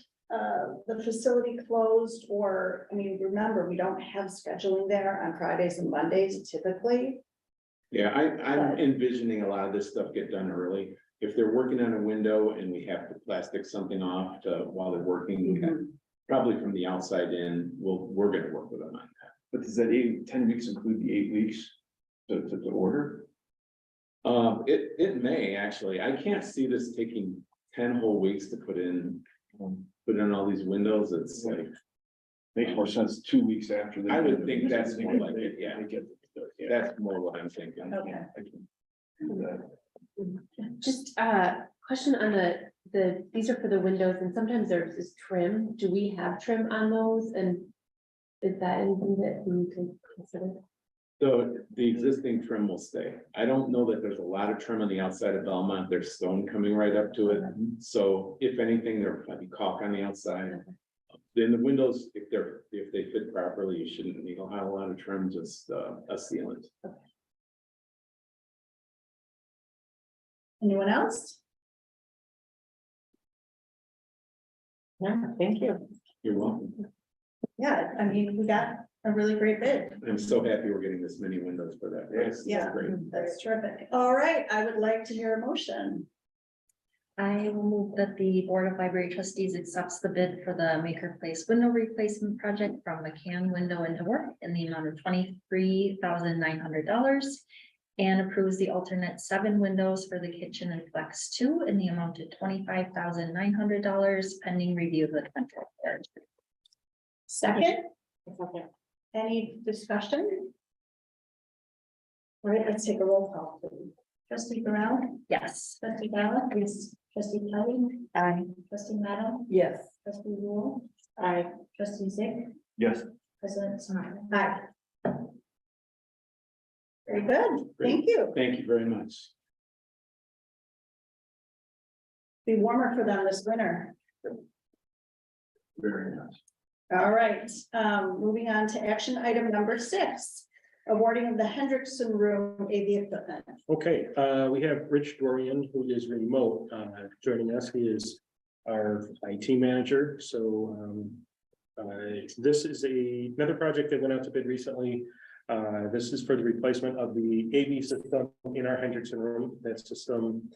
the facility closed, or, I mean, remember, we don't have scheduling there on Fridays and Mondays typically. Yeah, I'm envisioning a lot of this stuff get done early. If they're working on a window and we have to plastic something off while they're working, we have probably from the outside in, we're gonna work with them on that. But does that 10 weeks include the 8 weeks to order? It may actually, I can't see this taking 10 whole weeks to put in all these windows. It's like, Makes more sense 2 weeks after. I would think that's more like it, yeah. They get it, yeah. That's more what I'm thinking. Okay. I can do that. Just question on these are for the windows and sometimes there's this trim. Do we have trim on those? And is that anything that we can consider? So the existing trim will stay. I don't know that there's a lot of trim on the outside of Belmont. There's stone coming right up to it. So if anything, there might be caulk on the outside. Then the windows, if they fit properly, you shouldn't need a lot of trim, just a sealant. Anyone else? Yeah, thank you. You're welcome. Yeah, I mean, we got a really great bid. I'm so happy we're getting this many windows for that price. That's Yeah, great. that's terrific. All right, I would like to hear a motion. I will move that the Board of Library Trustees accepts the bid for the Maker Place window replacement project from McCann Window and Door in the amount of $23,900 and approves the alternate 7 windows for the kitchen and flex 2 in the amount of $25,900 pending review of the contract. Second, any discussion? All right, let's take a roll call, please. Trustee Burrell, Yes. trustee Ballard, yes, trustee Kelly, Aye. trustee Meadow, Yes. trustee Rule, Aye. trustee Zick, Yes. president Smarr. Aye. Very good, thank you. Thank you very much. Be warmer for them this winter. Very nice. All right, moving on to action item number 6. Awarding of the Hendrickson Room AV equipment. Okay, we have Rich Dorian, who is remote, joining us. He is our IT manager. So this is another project that went out to bid recently. This is for the replacement of the AV system in our Hendrickson room. That system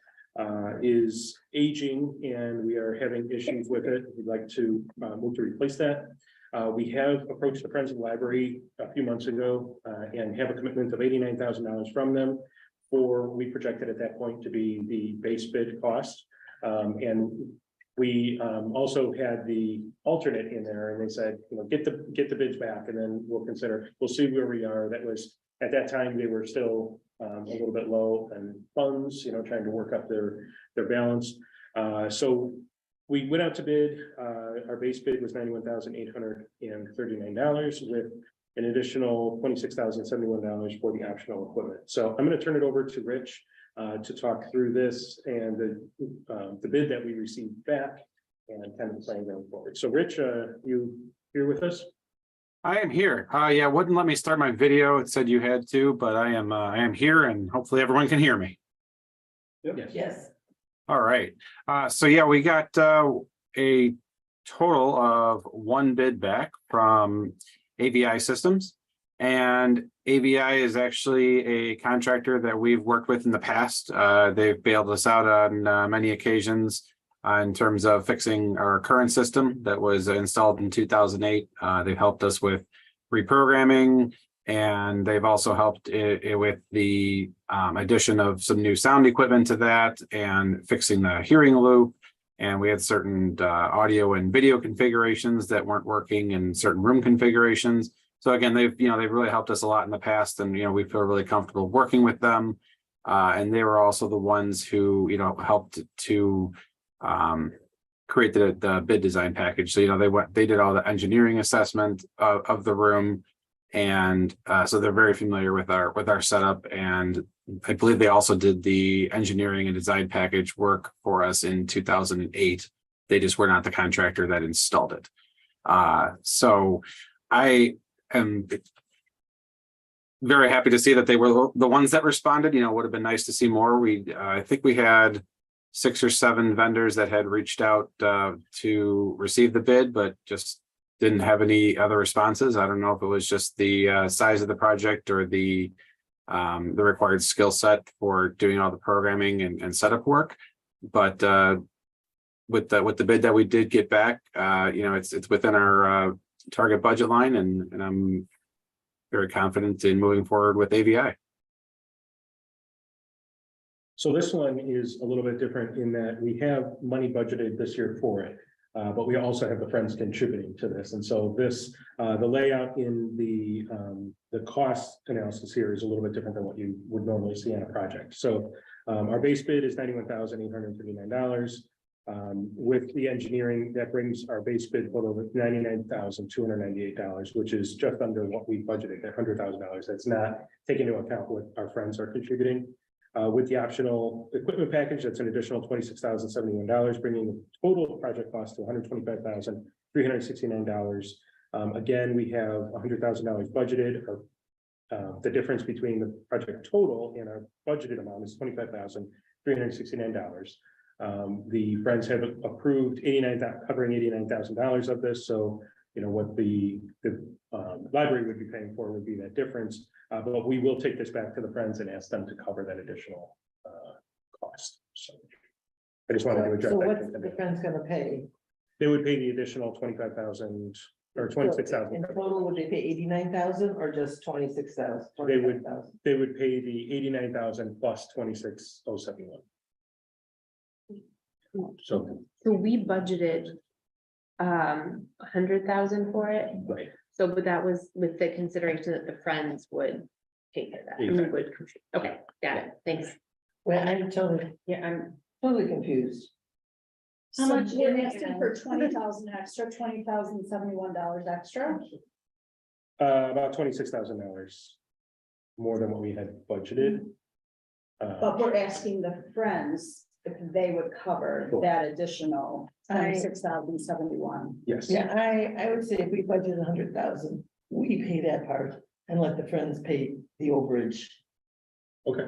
is aging and we are having issues with it. We'd like to move to replace that. We have approached the Friends of the Library a few months ago and have a commitment of $89,000 from them for, we projected at that point to be the base bid cost. And we also had the alternate in there and they said, you know, get the bids back and then we'll see where we are. That was, at that time, they were still a little bit low on funds, you know, trying to work up their balance. So we went out to bid, our base bid was $91,839 with an additional $26,071 for the optional equipment. So I'm going to turn it over to Rich to talk through this and the bid that we received back and kind of the plan going forward. So Rich, you here with us? I am here. Yeah, it wouldn't let me start my video. It said you had to, but I am here and hopefully everyone can hear me. Yes. Yes. All right. So yeah, we got a total of 1 bid back from AVI Systems. And AVI is actually a contractor that we've worked with in the past. They've bailed us out on many occasions in terms of fixing our current system that was installed in 2008. They've helped us with reprogramming, and they've also helped with the addition of some new sound equipment to that and fixing the hearing loop. And we had certain audio and video configurations that weren't working in certain room configurations. So again, they've really helped us a lot in the past, and we feel really comfortable working with them. And they were also the ones who helped to create the bid design package. So they did all the engineering assessment of the room, and so they're very familiar with our setup. And I believe they also did the engineering and design package work for us in 2008. They just were not the contractor that installed it. So I am very happy to see that they were the ones that responded. You know, would have been nice to see more. I think we had 6 or 7 vendors that had reached out to receive the bid, but just didn't have any other responses. I don't know if it was just the size of the project or the required skill set for doing all the programming and setup work. But with the bid that we did get back, you know, it's within our target budget line, and I'm very confident in moving forward with AVI. So this one is a little bit different in that we have money budgeted this year for it. But we also have the Friends contributing to this. And so this, the layout in the cost analysis here is a little bit different than what you would normally see on a project. So our base bid is $91,859. With the engineering, that brings our base bid total to $99,298, which is just under what we budgeted, at $100,000. That's not taking into account what our Friends are contributing. With the optional equipment package, that's an additional $26,071, bringing the total project cost to $125,369. Again, we have $100,000 budgeted. The difference between the project total and our budgeted amount is $25,369. The Friends have approved covering $89,000 of this. So, you know, what the library would be paying for would be that difference. But we will take this back to the Friends and ask them to cover that additional cost. So I just wanted to address So that. what's the Friends gonna pay? They would pay the additional 25,000 or 26,000. In total, would they pay 89,000 or just 26,000? They would pay the 89,000 plus 26,071. So, we budgeted 100,000 for it. right. So, but that was with the consideration that the Friends would pay for that. And we would contribute. Okay, got it. Thanks. Well, I'm totally confused. How So much we're we're asking for 20,000 extra, $20,071 extra? About $26,000 more than what we had budgeted. But we're asking the Friends if they would cover that additional 26,071. Yes. Yeah, I would say if we budget 100,000, we pay that part and let the Friends pay the overage. Okay.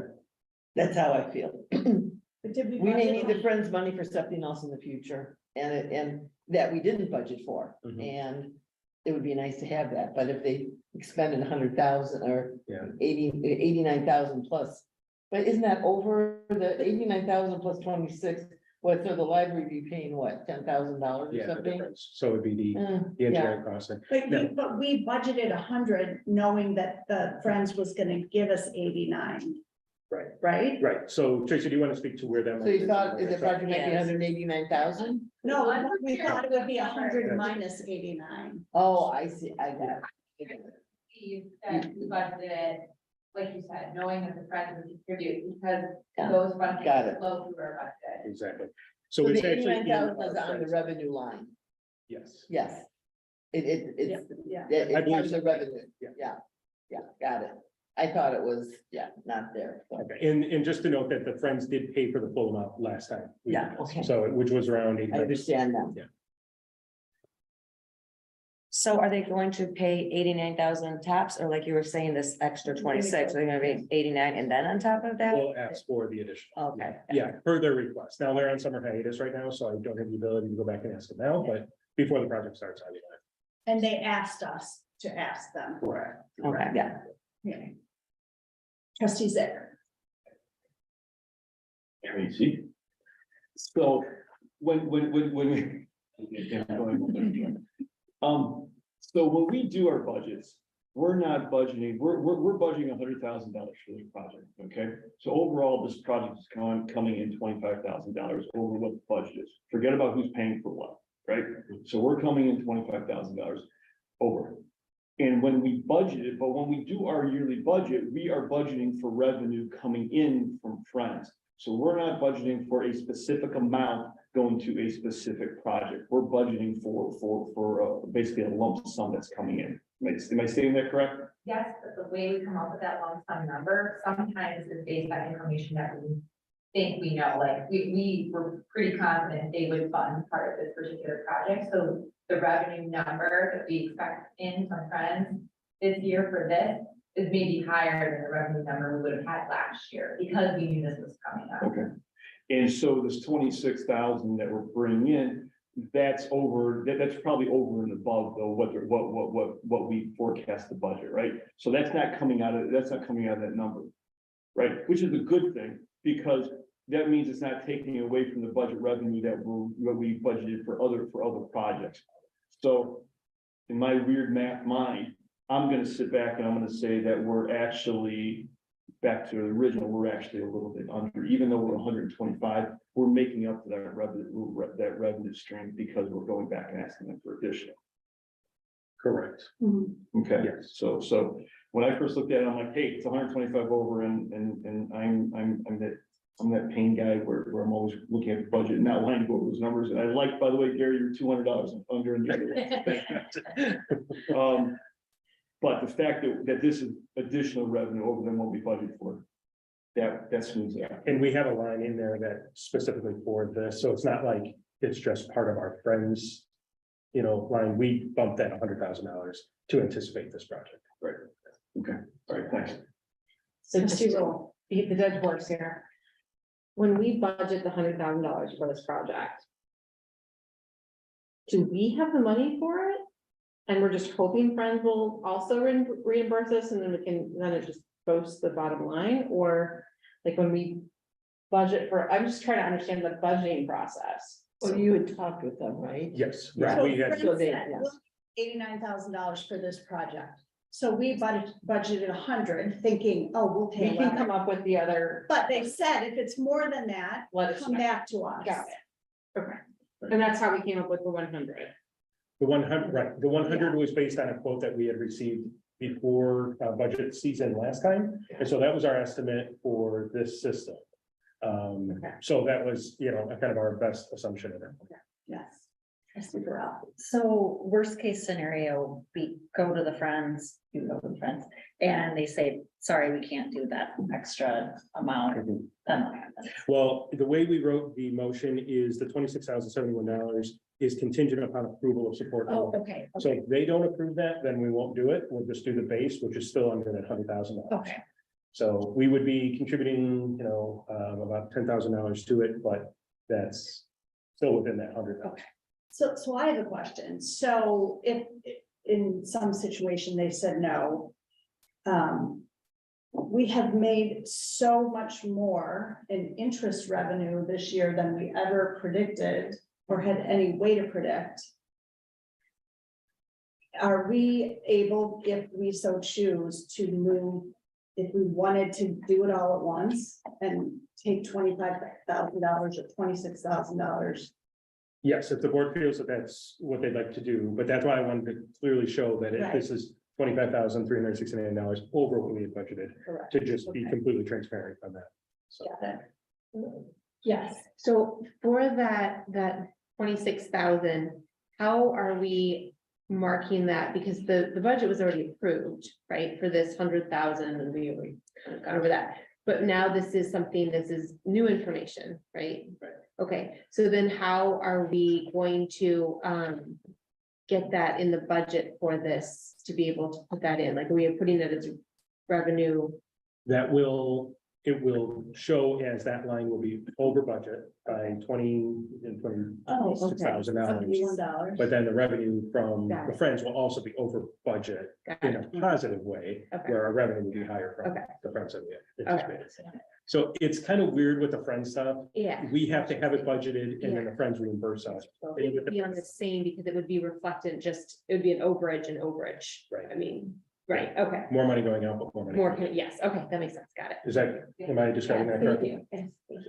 That's how I feel. But did We may need the Friends money for something else in the future and that we didn't budget for. Mhm. And it would be nice to have that, but if they expended 100,000 or Yeah. 89,000 plus. But isn't that over the 89,000 plus 26? What, so the library be paying what, $10,000 or Yeah, the something? difference. So it would be the Yeah, engineering cost. But we budgeted 100, knowing that the Friends was gonna give us 89. Right. Right? Right. So Tracy, do you want to speak to where that? so you thought, is the project might be Yes. 189,000? No, we thought it would be 100 minus 89. Oh, I see, I got it. We budgeted, like you said, knowing that the Friends would contribute because Yeah, those funds got it. flow through our budget. Exactly. So So it's the actually. in 89,000 our is on the Friends. revenue line, Yes. yes. It's, Yeah. it's I part believe of the so. revenue, Yeah. yeah, got it. I thought it was, not there. So. Okay. And just to note that the Friends did pay for the full amount last time. we did Yeah, this. okay. So which was around I 800. understand now. So are they going to pay 89,000 tops, or like you were saying, this extra 26, they're gonna be 89 and then on top of that? We'll ask for the additional. Okay. Yeah, per their request. Now they're on summer hiatus right now, so I don't have the ability to go back and ask them now, but before the project starts, I will. And they asked us to ask them for it. Okay. Yeah. Yeah. Trustee Zare. MEC. So when we. So when we do our budgets, we're not budgeting, we're budgeting $100,000 for this project, okay? So overall, this project is coming in $25,000 over what the budget is. Forget about who's paying for what, right? So we're coming in $25,000 over. And when we budget it, but when we do our yearly budget, we are budgeting for revenue coming in from Friends. So we're not budgeting for a specific amount going to a specific project. We're budgeting for basically a lump sum that's coming in. Am I stating that correct? Yes, but the way we come up with that lump sum number sometimes is based on information that we think we know, like we were pretty confident they would fund part of this particular project. So the revenue number that we expect in from Friends this year for this is maybe higher than the revenue number we would have had last year, because we knew this was coming up. Okay. And so this 26,000 that we're bringing in, that's probably over and above though, what we forecast the budget, right? So that's not coming out of that number, right? Which is a good thing, because that means it's not taking away from the budget revenue that we budgeted for other projects. So in my weird math mind, I'm gonna sit back and I'm gonna say that we're actually back to the original, we're actually a little bit under, even though we're 125, we're making up for that revenue stream because we're going back and asking them for additional. Correct. Okay, Yes. so when I first looked at it, I'm like, hey, it's 125 over and I'm that pain guy where I'm always looking at the budget and not lying about those numbers. And I like, by the way, Gary, you're $200 under in the other. But the fact that this is additional revenue over than what we budgeted for, that smooths it out. And we have a line in there that specifically for this, so it's not like it's just part of our friends, line. We bumped that $100,000 to anticipate this project. Right. Okay. All right. Thanks. So just to beat the dead horse here. When we budget the $100,000 for this project. Do we have the money for it? And we're just hoping Friends will also reimburse us and then it just boasts the bottom line, or like when we budget for, I'm just trying to understand the budgeting process. Well, you had talked with them, right? Yes. Yeah. We had, So they- $89,000 for this project. So we budgeted 100, thinking, oh, we'll We pay can 11. come up with the other, But they said if it's more than that, let us come know. back to us. Got it. Okay, and that's how we came up with the 100. the 100, right, the 100 was based on a quote that we had received before budget season last time. And so that was our estimate for this system. Okay. So that was, kind of our best assumption of it. Yes. That's super helpful. So worst case scenario, we go to the Friends, you go to the Friends, and they say, sorry, we can't do that extra amount. Then what happens? Well, the way we wrote the motion is the $26,071 is contingent upon approval of support. Oh, okay, So okay, if they don't approve that, then we won't do it. We'll just do the base, which is still under that $100,000. okay. So we would be contributing, about $10,000 to it, but that's still within that 100,000. Okay. So I have a question. So if in some situation they said no, we have made so much more in interest revenue this year than we ever predicted or had any way to predict. Are we able, if we so choose, to move, if we wanted to do it all at once and take $25,000 or $26,000? Yes, if the board feels that that's what they'd like to do, but that's why I wanted to clearly show that if Right. this is $25,369 over what we had budgeted, Correct. to just be Okay. completely transparent on that. So, Yes, so for that 26,000, how are we marking that? Because the budget was already approved, right, for this 100,000, and we already kind of gone over that. But now this is new information, right? Right. Okay, so then how are we going to get that in the budget for this to be able to put that in? Like, are we putting it as revenue? it will show as that line will be over budget by $26,000. $21. But then the revenue from Got the it. Friends will also be over budget Got in it. a positive way, Okay. where our revenue will be higher from Okay. the Friends that we Okay. anticipated. So it's kind of weird with the Friends stuff. Yeah. We have to have it budgeted and then the Friends reimburse us. So it would be on the same, because it would be reflected, it would be an overage and overage. Right. I mean, right, okay. More money going out, but more money. More, yes, okay, that makes sense, got it. Is that, am I describing that Thank correctly? you. Yes, thank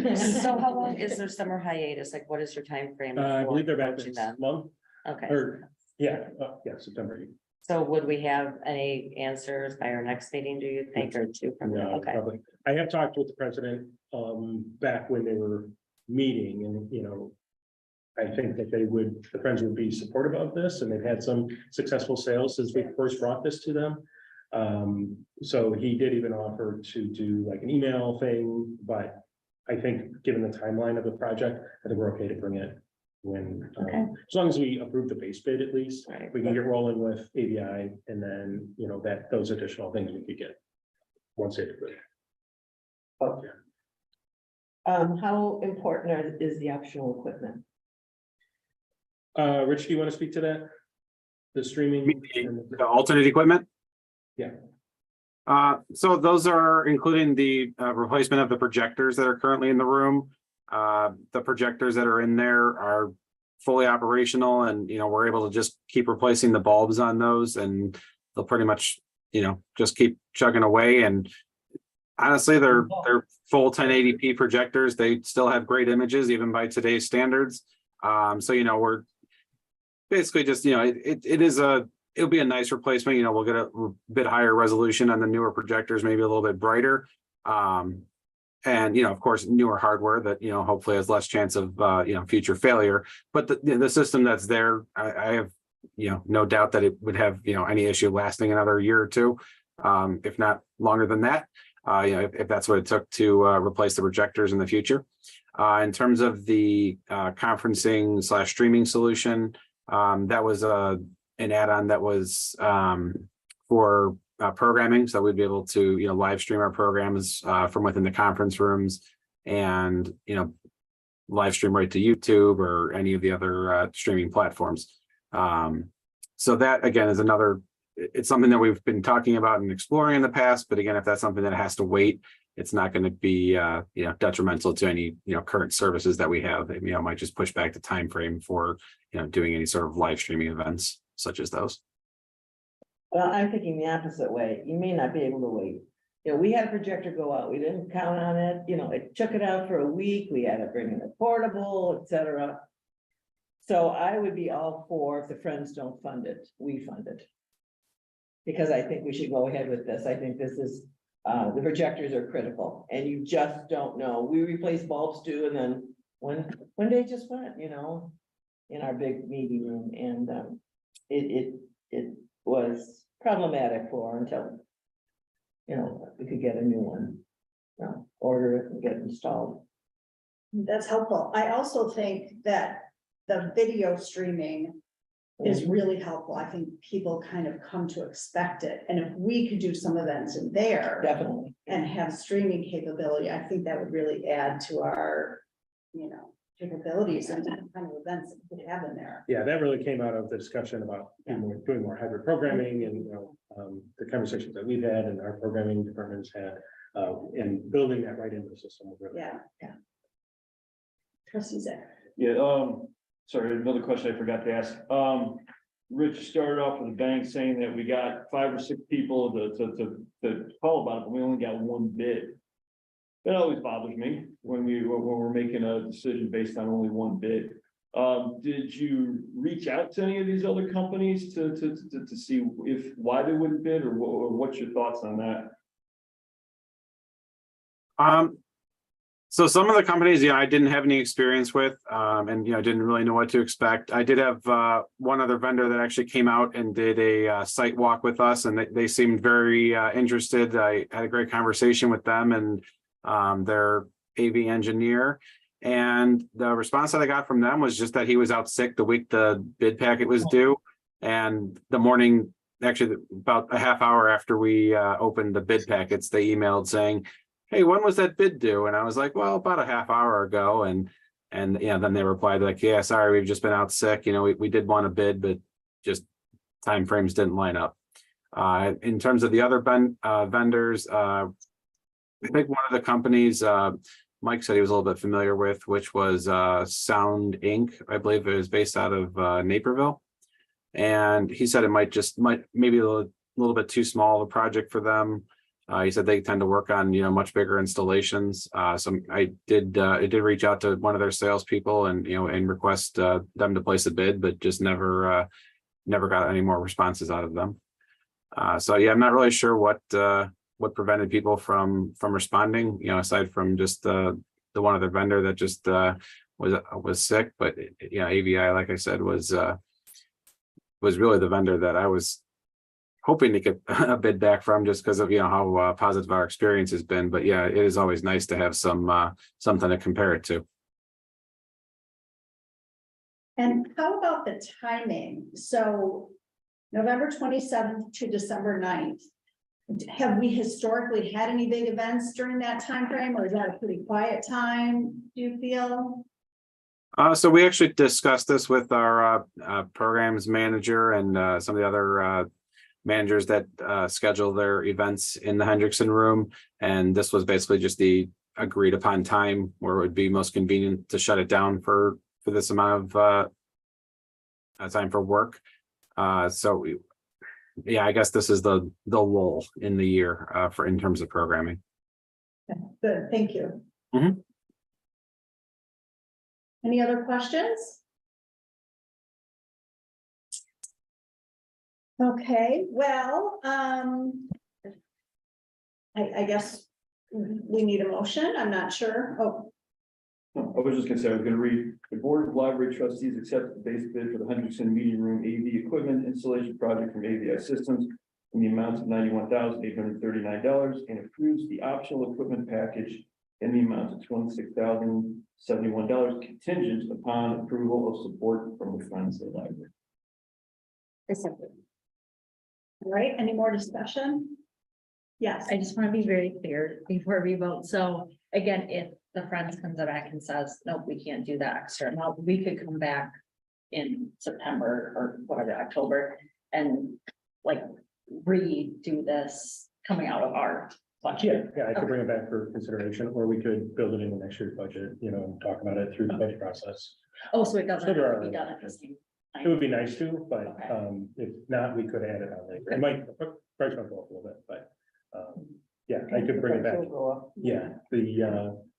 you. So how long is their summer hiatus? Like, what is your time frame? I before believe they're back approaching next them? month, Okay, or, yeah, September. so would we have any answers by our next meeting, do you think, or two from them? No, Okay, probably. I have talked with the president, back when they were meeting and, I think that the Friends would be supportive of this, and they've had some successful sales since we first brought this to them. So he did even offer to do like an email thing, but I think given the timeline of the project, I think we're okay to bring it when, Okay. as long as we approve the base bid at least, Right. we can get rolling with AVI and then, you know, that those additional things we could get. Once they approve. How important is the optional equipment? Rich, do you want to speak to that? The streaming? and The alternate equipment? Yeah. So those are including the replacement of the projectors that are currently in the room. The projectors that are in there are fully operational and, you know, we're able to just keep replacing the bulbs on those and they'll pretty much, you know, just keep chugging away. And honestly, they're full 1080p projectors. They still have great images even by today's standards. So, you know, we're basically just, you know, it'll be a nice replacement. You know, we'll get a bit higher resolution on the newer projectors, maybe a little bit brighter. And, you know, of course, newer hardware that, you know, hopefully has less chance of, you know, future failure. But the system that's there, I have, you know, no doubt that it would have, you know, any issue lasting another year or two, if not longer than that. You know, if that's what it took to replace the projectors in the future. In terms of the conferencing / streaming solution, that was an add-on that was for programming, so we'd be able to, you know, live stream our programs from within the conference rooms, and, you know, live stream right to YouTube or any of the other streaming platforms. So that again is another. It's something that we've been talking about and exploring in the past, but again, if that's something that has to wait, it's not going to be you know, detrimental to any, you know, current services that we have. You know, might just push back the time frame for, you know, doing any sort of live streaming events such as those. Well, I'm thinking the opposite way. You may not be able to wait. You know, we had a projector go out. We didn't count on it. You know, it took it out for a week. We had to bring in a portable, etc. So I would be all for, if the Friends don't fund it, we fund it. Because I think we should go ahead with this. I think this is, the projectors are critical and you just don't know. We replace bulbs too, and then one day just went, you know, in our big meeting room, and it was problematic for until, you know, we could get a new one. Order it and get it installed. That's helpful. I also think that the video streaming is really helpful. I think people kind of come to expect it. And if we could do some events in there Definitely. and have streaming capability, I think that would really add to our, you know, capabilities and different kind of events that we could have in there. Yeah, that really came out of the discussion about doing more hybrid programming and, you know, the conversations that we've had and our programming departments had, and building that right into the system. Really. Yeah. Trustees. Yeah, sorry, another question I forgot to ask. Rich started off with a bang saying that we got 5 or 6 people to call about it, but we only got one bid. That always bothers me when we're making a decision based on only one bid. Did you reach out to any of these other companies to see why they wouldn't bid, or what's your thoughts on that? So some of the companies, I didn't have any experience with, and, didn't really know what to expect. I did have one other vendor that actually came out and did a site walk with us, and they seemed very interested. I had a great conversation with them and their AV engineer. And the response that I got from them was just that he was out sick the week the bid packet was due. And the morning, actually about a half hour after we opened the bid packets, they emailed saying, "Hey, when was that bid due?" And I was like, "Well, about a half hour ago." And then they replied like, "Yeah, sorry, we've just been out sick. We did want to bid, but just timeframes didn't line up." In terms of the other vendors, I think one of the companies Mike said he was a little bit familiar with, which was Sound Inc. I believe it was based out of Naperville. And he said it might maybe a little bit too small of a project for them. He said they tend to work on, much bigger installations. So I did reach out to one of their salespeople and, and request them to place a bid, but just never got any more responses out of them. So yeah, I'm not really sure what prevented people from responding, aside from just the one other vendor that just was sick. But AVI, like I said, was really the vendor that I was hoping to get a bid back from, just because of how positive our experience has been. But yeah, it is always nice to have something to compare it to. And how about the timing? So November 27th to December 9th. Have we historically had any big events during that time frame, or is that a pretty quiet time, do you feel? So we actually discussed this with our programs manager and some of the other managers that schedule their events in the Hendrickson room. And this was basically just the agreed upon time where it would be most convenient to shut it down for this amount of time for work. Yeah, I guess this is the lull in the year for in terms of programming. Good, thank you. Mhm. Any other questions? Okay, well, I guess we need a motion. I'm not sure. Oh, I was just gonna say, I was gonna read, the Board of Library Trustees accepts the base bid for the Hendrickson Meeting Room AV equipment installation project from AVI Systems in the amount of $91,839 and approves the optional equipment package in the amount of $26,071 contingent upon approval of support from the Friends of the Library. all right, any more discussion? Yes. I just want to be very clear before we vote. So again, if the Friends comes back and says, nope, we can't do that extra amount, we could come back in September or whatever, October, and like redo this coming out of our budget. Yeah, I could bring it back for consideration, or we could build it in the next year's budget, you know, and talk about it through the budget process. Oh, so it doesn't So there have to are- be done at the same It time. would be nice to, but Okay. if not, we could add it on later. It might, price might go up a little bit, but yeah, I could bring it back. Yeah,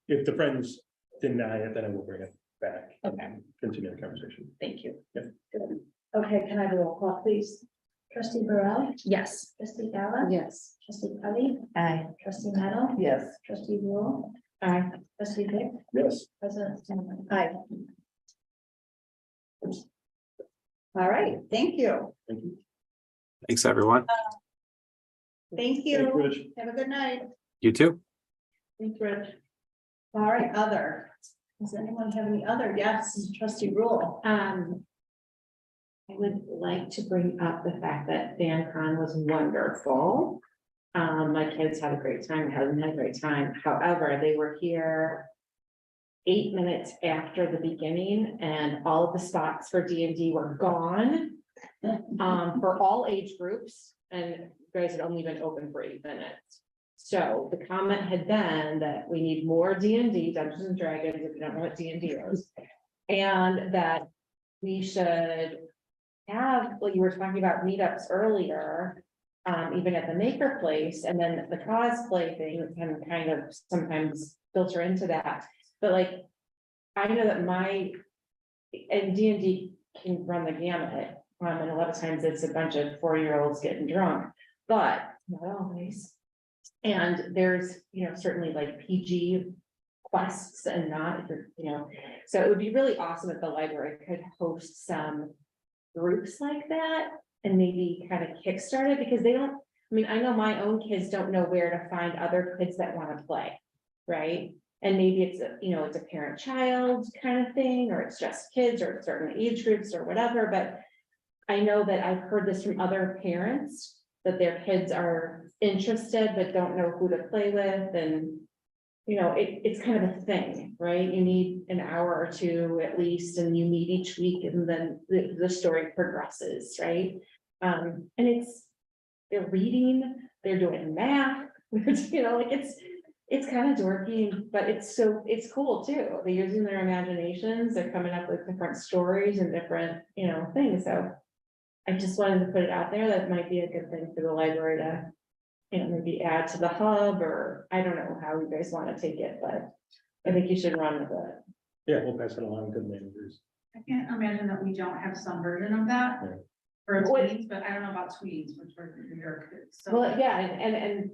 if the Friends deny it, then I will bring it back. and Okay. Continue the conversation. Thank you. Good. Okay, can I have a roll call, please? Trustee Burrell, Yes. trustee Gala. Yes. Trustee Kelly, Aye. trustee Meadow, Yes. trustee Rule, Aye. trustee Dick, Yes. president Sanders. Aye. All right, thank you. Thank you. Thanks, everyone. Thank Thanks, you. Rich. Have a good night. You too. Thanks, Rich. All right, other. Does anyone have any other? Yes, trustee Rule. I would like to bring up the fact that FanCon was wonderful. My kids had a great time, my husband had a great time. However, they were here 8 minutes after the beginning and all of the spots for D&D were gone. For all age groups, and you guys had only been open for 8 minutes. So the comment had been that we need more D&D, Dungeons and Dragons, if you don't know what D&D is. And that we should have, like you were talking about meetups earlier, even at the maker place, and then the cosplay thing can kind of sometimes filter into that. But like, I know that and D&D can run the gamut, and a lot of times it's a bunch of 4-year-olds getting drunk, but not always. And there's, certainly like PG quests and not, so it would be really awesome if the library could host some groups like that and maybe kind of kickstart it, because I know my own kids don't know where to find other kids that want to play, right? And maybe it's it's a parent-child kind of thing, or it's just kids or certain age groups or whatever, but I know that I've heard this from other parents, that their kids are interested but don't know who to play with, and it's kind of a thing, right? You need an hour or two at least, and you meet each week, and then the story progresses, right? And they're reading, they're doing math, it's kind of dorky, but it's cool too. They're using their imaginations, they're coming up with different stories and different, things, so I just wanted to put it out there, that might be a good thing for the library to, maybe add to the hub, or I don't know how you guys want to take it, but I think you should run with it. Yeah, we'll pass it along to the managers. I can't imagine that we don't have some version of that Yeah. for What- tweens, but I don't know about tweens, which are New York kids, so. Well, yeah, and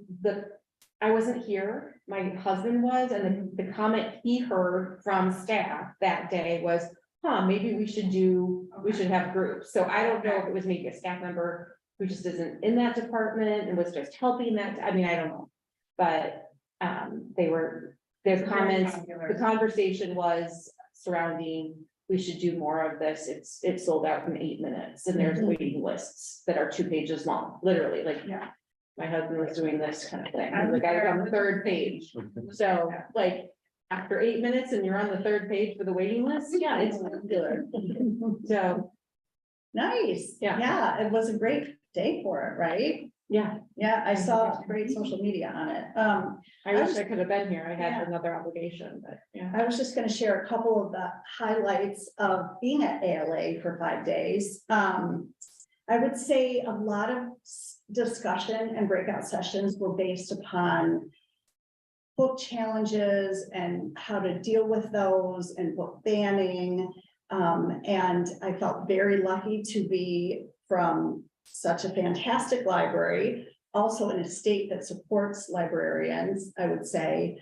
I wasn't here, my husband was, and the comment he heard from staff that day was, maybe we should have groups. So I don't know if it was maybe a staff member who just isn't in that department and was just helping that, I don't know. But their comments, the conversation was surrounding we should do more of this. It's sold out in 8 minutes and there's waiting lists that are 2 pages long, literally, like. Yeah. My husband was doing this kind of thing. The guy was on the 3rd page. So like, after 8 minutes and you're on the 3rd page for the waiting list, yeah, it's popular. So, Nice. Yeah. Yeah, it was a great day for it, right? yeah, Yeah, I saw great social media on it. I I wish was- I could have been here. I had Yeah. another obligation, but yeah. I was just gonna share a couple of the highlights of being at ALA for 5 days. I would say a lot of discussion and breakout sessions were based upon book challenges and how to deal with those and book banning. And I felt very lucky to be from such a fantastic library, also in a state that supports librarians, I would say.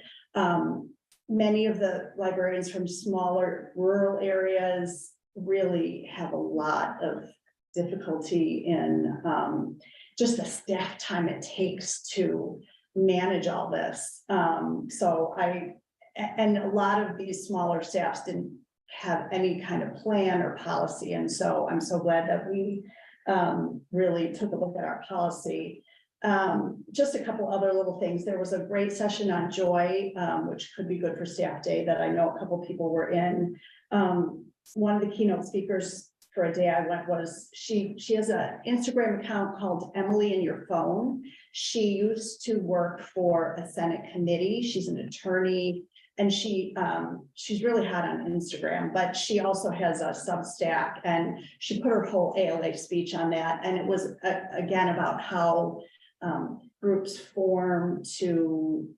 Many of the librarians from smaller rural areas really have a lot of difficulty in just the staff time it takes to manage all this. And a lot of these smaller staffs didn't have any kind of plan or policy. And so I'm so glad that we really took a look at our policy. Just a couple other little things. There was a great session on joy, which could be good for staff day that I know a couple people were in. One of the keynote speakers for a day I went was, she has an Instagram account called Emily in Your Phone. She used to work for a Senate committee. She's an attorney and she's really hot on Instagram, but she also has a Substack and she put her whole ALA speech on that. And it was again about how groups form to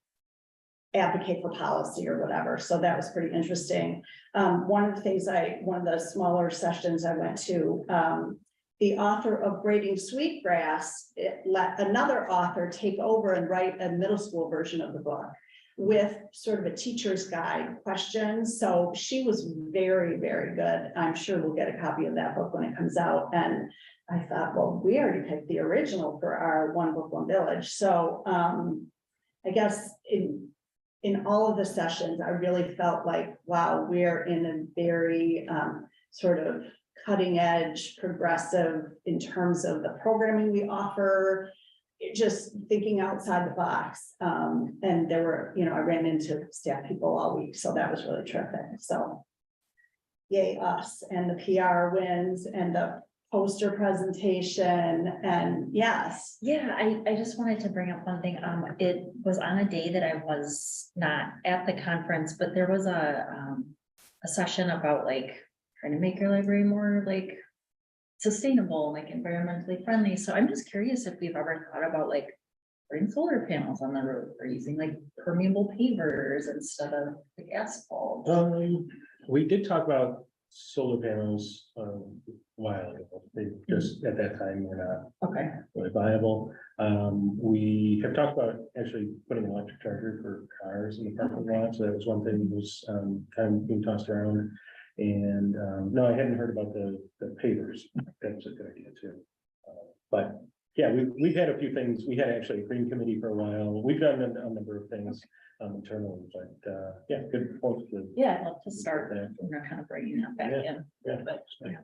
advocate for policy or whatever. So that was pretty interesting. One of the smaller sessions I went to, the author of Braiding Sweetgrass, let another author take over and write a middle school version of the book with sort of a teacher's guide questions. So she was very, very good. I'm sure we'll get a copy of that book when it comes out. And I thought, well, we already picked the original for our One Book, One Village. So I guess in all of the sessions, I really felt like, wow, we're in a very sort of cutting edge, progressive in terms of the programming we offer, just thinking outside the box. And there were, I ran into staff people all week, so that was really terrific. So yay us, and the PR wins and the poster presentation, and yes. Yeah, I just wanted to bring up one thing. It was on a day that I was not at the conference, but there was a session about like trying to make your library more like sustainable, like environmentally friendly. So I'm just curious if we've ever thought about like putting solar panels on the roof or using like permeable pavers instead of like asphalt. We did talk about solar panels a while ago. They just at that time were not Okay. really viable. We have talked about actually putting an electric charger for cars in the parking lot. So that was one thing that was kind of being tossed around. And no, I hadn't heard about the pavers. That was a good idea too. But yeah, we've had a few things. We had actually a green committee for a while. We've done a number of things internally, but yeah, good point. Yeah, I'd love to start there, kind of bringing that back in. Yeah. But yeah.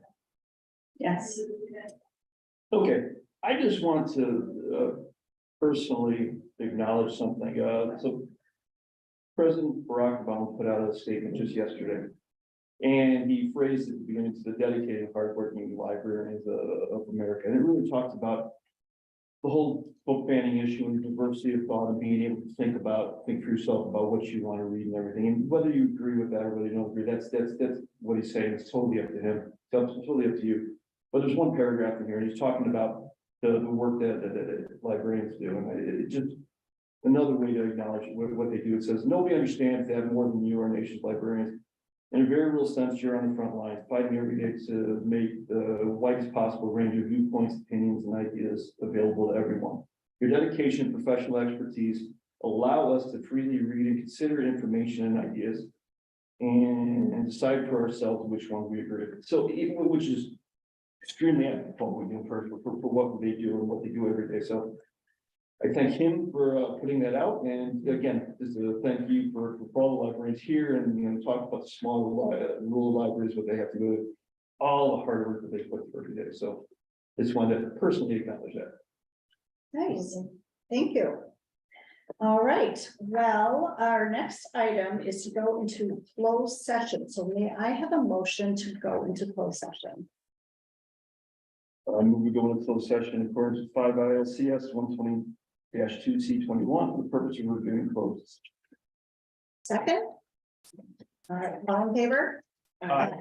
Yes. Okay, I just want to personally acknowledge something. So President Barack Obama put out a statement just yesterday. And he phrased at the beginning to the dedicated, hardworking librarians of America. And it really talks about the whole book banning issue and diversity of thought and being able to think for yourself about what you want to read and everything. And whether you agree with that or whether you don't agree, that's what he's saying. It's totally up to him. It's totally up to you. But there's one paragraph in here, and he's talking about the work that librarians do. And it just another way to acknowledge what they do. It says, nobody understands that more than you, our nation's librarians. In a very real sense, you're on the front lines, fighting every day to make the widest possible range of viewpoints, opinions, and ideas available to everyone. Your dedication and professional expertise allow us to freely read and consider information and ideas and decide for ourselves which ones we agree with. So, which is extremely apropos for what they do and what they do every day. So I thank him for putting that out, and again, this is a thank you for all the librarians here, and, you know, talk about the small rural libraries, what they have to do, all the hard work that they put through every day, so just wanted to personally acknowledge that. Nice, thank you. All right, well, our next item is to go into closed session, so may I have a motion to go into closed session? We go into closed session in accordance with 5 ILCS 120-2 C21 for the purpose of reviewing closed. Second? All right, all in favor? Aye.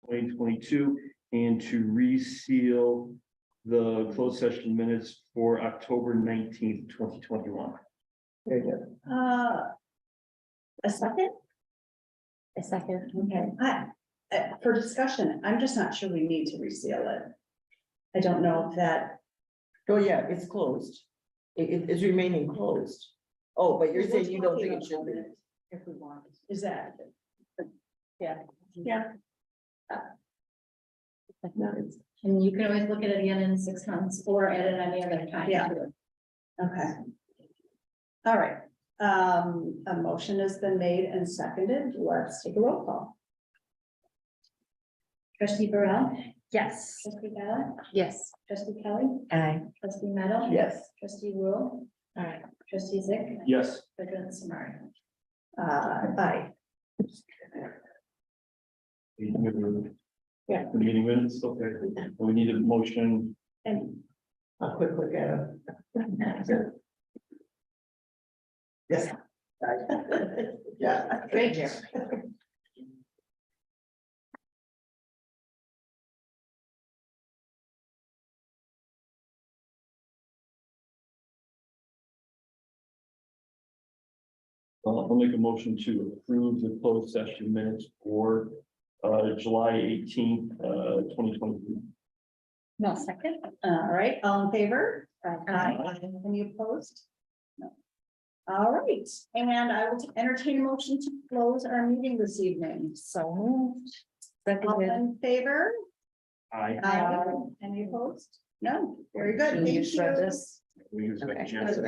2022, and to reseal the closed session minutes for October 19th, 2021. Very good. A second? A second. Okay, for discussion, I'm just not sure we need to reseal it. I don't know if that, Oh, yeah, it's closed. It is remaining closed. Oh, but you're saying you don't think it should be? if we want, is that? Yeah. Yeah. And you can always look at it again in 6 months or at it any other time. Yeah. Okay. All right, a motion has been made and seconded. Let's take a roll call. Trustee Burrell? Yes. Trustee Ballard, Yes. trustee Kelly, Aye. trustee Meadow. Yes. Trustee Rule. All right, trustee Zick, Yes. president Samari. Aye. Yeah. The meeting minutes, okay. We need a motion. And A quick look at it. Yes. Yeah. Thank you. I'll make a motion to approve the closed session minutes for July 18th, 2023. No, second. all right, all in favor? Aye. Any opposed? No. All right, and I will entertain a motion to close our meeting this evening. So moved. All Seconded. in favor? Aye. Aye. Any opposed? No, very good. Can you Thank shred you. this? We use that Okay. chance.